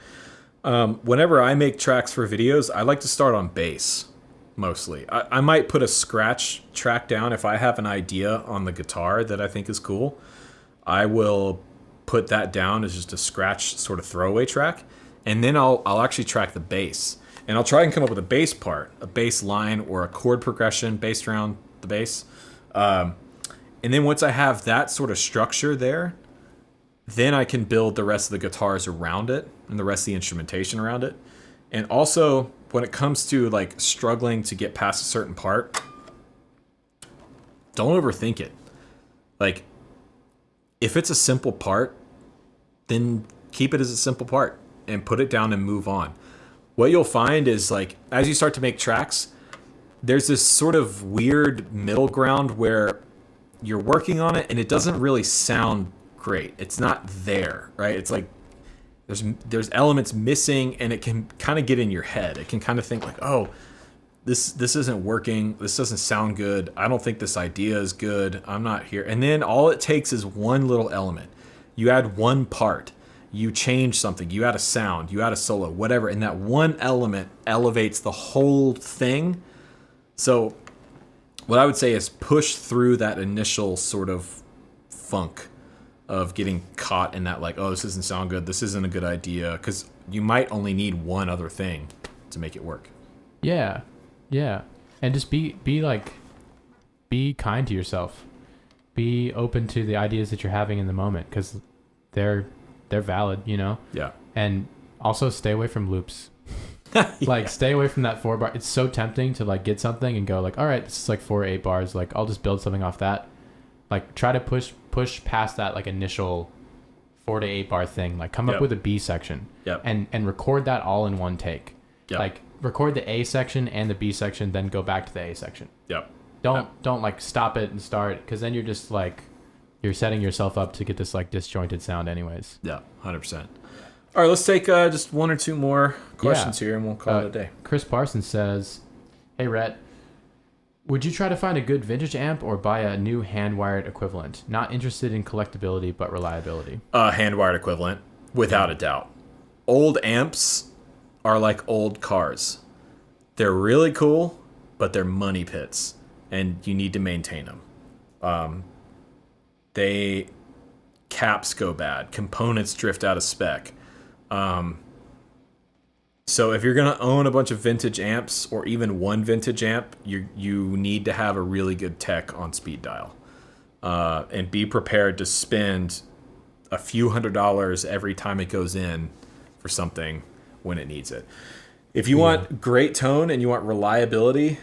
Whenever I make tracks for videos, I like to start on bass, mostly. I might put a scratch track down if I have an idea on the guitar that I think is cool. I will put that down as just a scratch sort of throwaway track, and then I'll actually track the bass. And I'll try and come up with a bass part, a bass line or a chord progression based around the bass. And then once I have that sort of structure there, then I can build the rest of the guitars around it and the rest of the instrumentation around it. And also, when it comes to like struggling to get past a certain part, don't overthink it. Like, if it's a simple part, then keep it as a simple part and put it down and move on. What you'll find is, like, as you start to make tracks, there's this sort of weird middle ground where you're working on it and it doesn't really sound great. It's not there, right? It's like there's elements missing, and it can kind of get in your head. It can kind of think like, oh, this isn't working. This doesn't sound good. I don't think this idea is good. I'm not here. And then all it takes is one little element. You add one part. You change something. You add a sound. You add a solo, whatever. And that one element elevates the whole thing. So what I would say is push through that initial sort of funk of getting caught in that, like, oh, this doesn't sound good. This isn't a good idea. Because you might only need one other thing to make it work. Yeah. Yeah. And just be kind to yourself. Be open to the ideas that you're having in the moment, because they're valid, you know? Yeah. And also stay away from loops. Like, stay away from that 4 bar. It's so tempting to like get something and go like, all right, this is like 4 or 8 bars. Like, I'll just build something off that. Like, try to push past that like initial 4 to 8 bar thing. Like, come up with a B section. Yep. And record that all in one take. Yep. Like, record the A section and the B section, then go back to the A section. Yep. Don't like stop it and start, because then you're just like, you're setting yourself up to get this like disjointed sound anyways. Yeah, 100%. All right, let's take just 1 or 2 more questions here, and we'll call it a day. Chris Parsons says, hey, Rhett, would you try to find a good vintage amp or buy a new hand-wired equivalent? Not interested in collectability, but reliability. Hand-wired equivalent, without a doubt. Old amps are like old cars. They're really cool, but they're money pits, and you need to maintain them. Caps go bad. Components drift out of spec. So if you're going to own a bunch of vintage amps, or even one vintage amp, you need to have a really good tech on speed dial. And be prepared to spend a few $100s every time it goes in for something when it needs it. If you want great tone and you want reliability,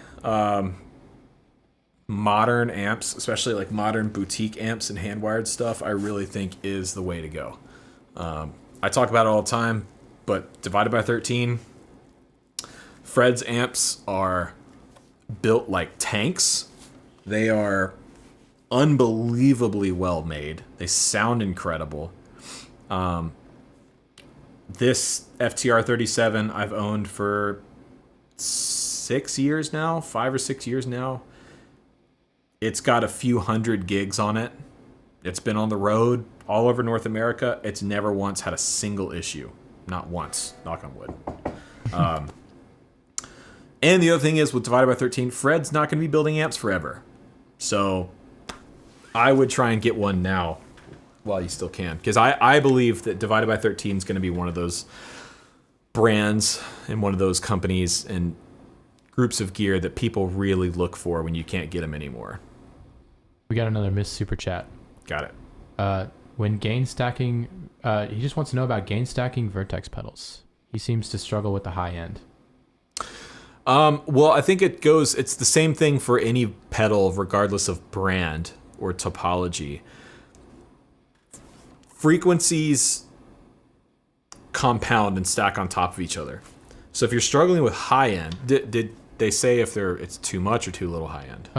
modern amps, especially like modern boutique amps and hand-wired stuff, I really think is the way to go. I talk about it all the time, but divided by 13, Fred's amps are built like tanks. They are unbelievably well made. They sound incredible. This FTR 37 I've owned for 6 years now, 5 or 6 years now. It's got a few hundred gigs on it. It's been on the road all over North America. It's never once had a single issue. Not once. Knock on wood. And the other thing is, with Divided by 13, Fred's not going to be building amps forever. So I would try and get one now while you still can. Because I believe that Divided by 13 is going to be one of those brands and one of those companies and groups of gear that people really look for when you can't get them anymore. We got another missed super chat. Got it. When gain stacking, he just wants to know about gain stacking Vertex pedals. He seems to struggle with the high end. Well, I think it's the same thing for any pedal, regardless of brand or topology. Frequencies compound and stack on top of each other. So if you're struggling with high end, did they say if it's too much or too little high end?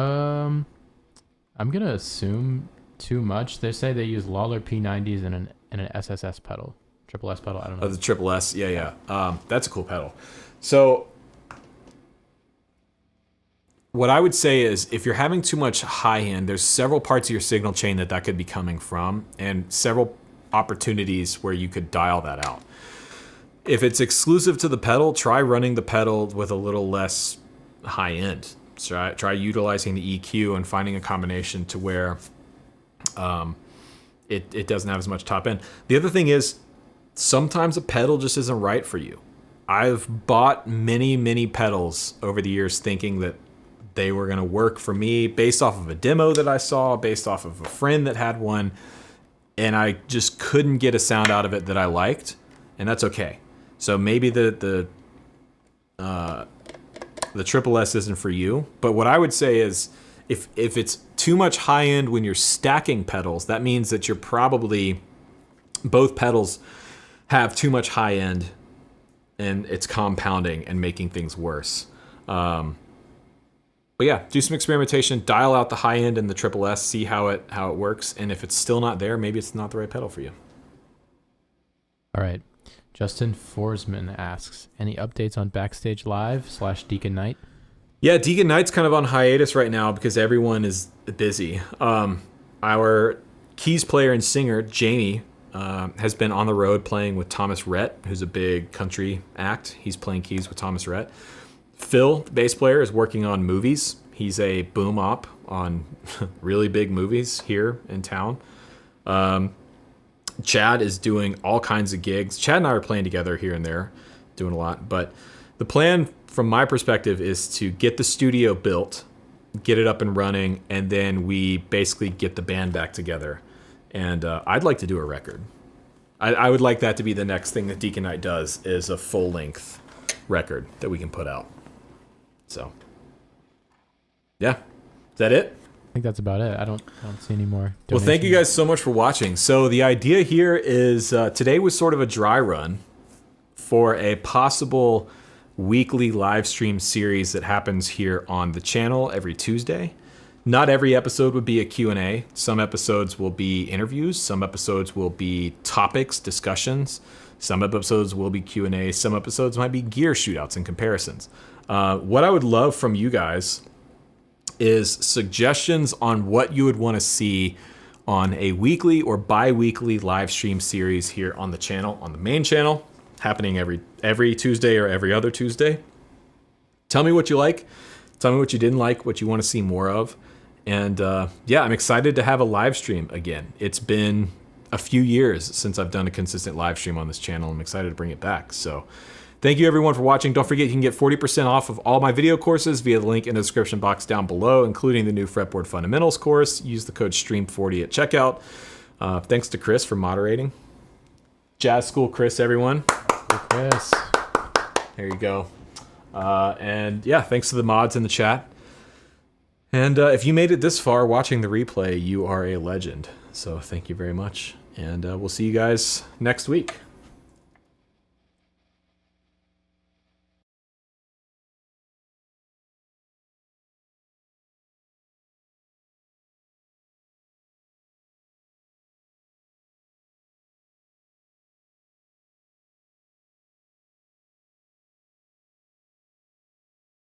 I'm gonna assume too much. They say they use Lawler P90s and an SSS pedal, triple S pedal. I don't know. Oh, the triple S, yeah. That's a cool pedal. So what I would say is, if you're having too much high end, there's several parts of your signal chain that could be coming from, and several opportunities where you could dial that out. If it's exclusive to the pedal, try running the pedal with a little less high end. Try utilizing the EQ and finding a combination to where it doesn't have as much top end. The other thing is, sometimes a pedal just isn't right for you. I've bought many pedals over the years thinking that they were going to work for me based off of a demo that I saw, based off of a friend that had one, and I just couldn't get a sound out of it that I liked, and that's okay. So maybe the triple S isn't for you, but what I would say is, if it's too much high end when you're stacking pedals, that means that you're probably, both pedals have too much high end and it's compounding and making things worse. But yeah, do some experimentation, dial out the high end and the triple S, see how it works, and if it's still not there, maybe it's not the right pedal for you. All right. Justin Forsman asks, any updates on Backstage Live / Deacon Knight? Yeah, Deacon Knight's kind of on hiatus right now because everyone is busy. Our keys player and singer, Jamie, has been on the road playing with Thomas Rhett, who's a big country act. He's playing keys with Thomas Rhett. Phil, the bass player, is working on movies. He's a boom op on really big movies here in town. Chad is doing all kinds of gigs. Chad and I are playing together here and there, doing a lot. But the plan from my perspective is to get the studio built, get it up and running, and then we basically get the band back together. And I'd like to do a record. I would like that to be the next thing that Deacon Knight does, is a full-length record that we can put out. So, yeah. Is that it? I think that's about it. I don't see any more donations. Well, thank you guys so much for watching. So the idea here is today was sort of a dry run for a possible weekly live stream series that happens here on the channel every Tuesday. Not every episode would be a Q&A. Some episodes will be interviews. Some episodes will be topics, discussions. Some episodes will be Q&A. Some episodes might be gear shootouts and comparisons. What I would love from you guys is suggestions on what you would want to see on a weekly or bi-weekly live stream series here on the channel, on the main channel, happening every Tuesday or every other Tuesday. Tell me what you like. Tell me what you didn't like, what you want to see more of. And yeah, I'm excited to have a live stream again. It's been a few years since I've done a consistent live stream on this channel. I'm excited to bring it back. So thank you everyone for watching. Don't forget you can get 40% off of all my video courses via the link in the description box down below, including the new Fretboard Fundamentals course. Use the code STREAM40 at checkout. Thanks to Chris for moderating. Jazz School Chris, everyone. Chris. There you go. And yeah, thanks to the mods in the chat. And if you made it this far watching the replay, you are a legend. So thank you very much. And we'll see you guys next week.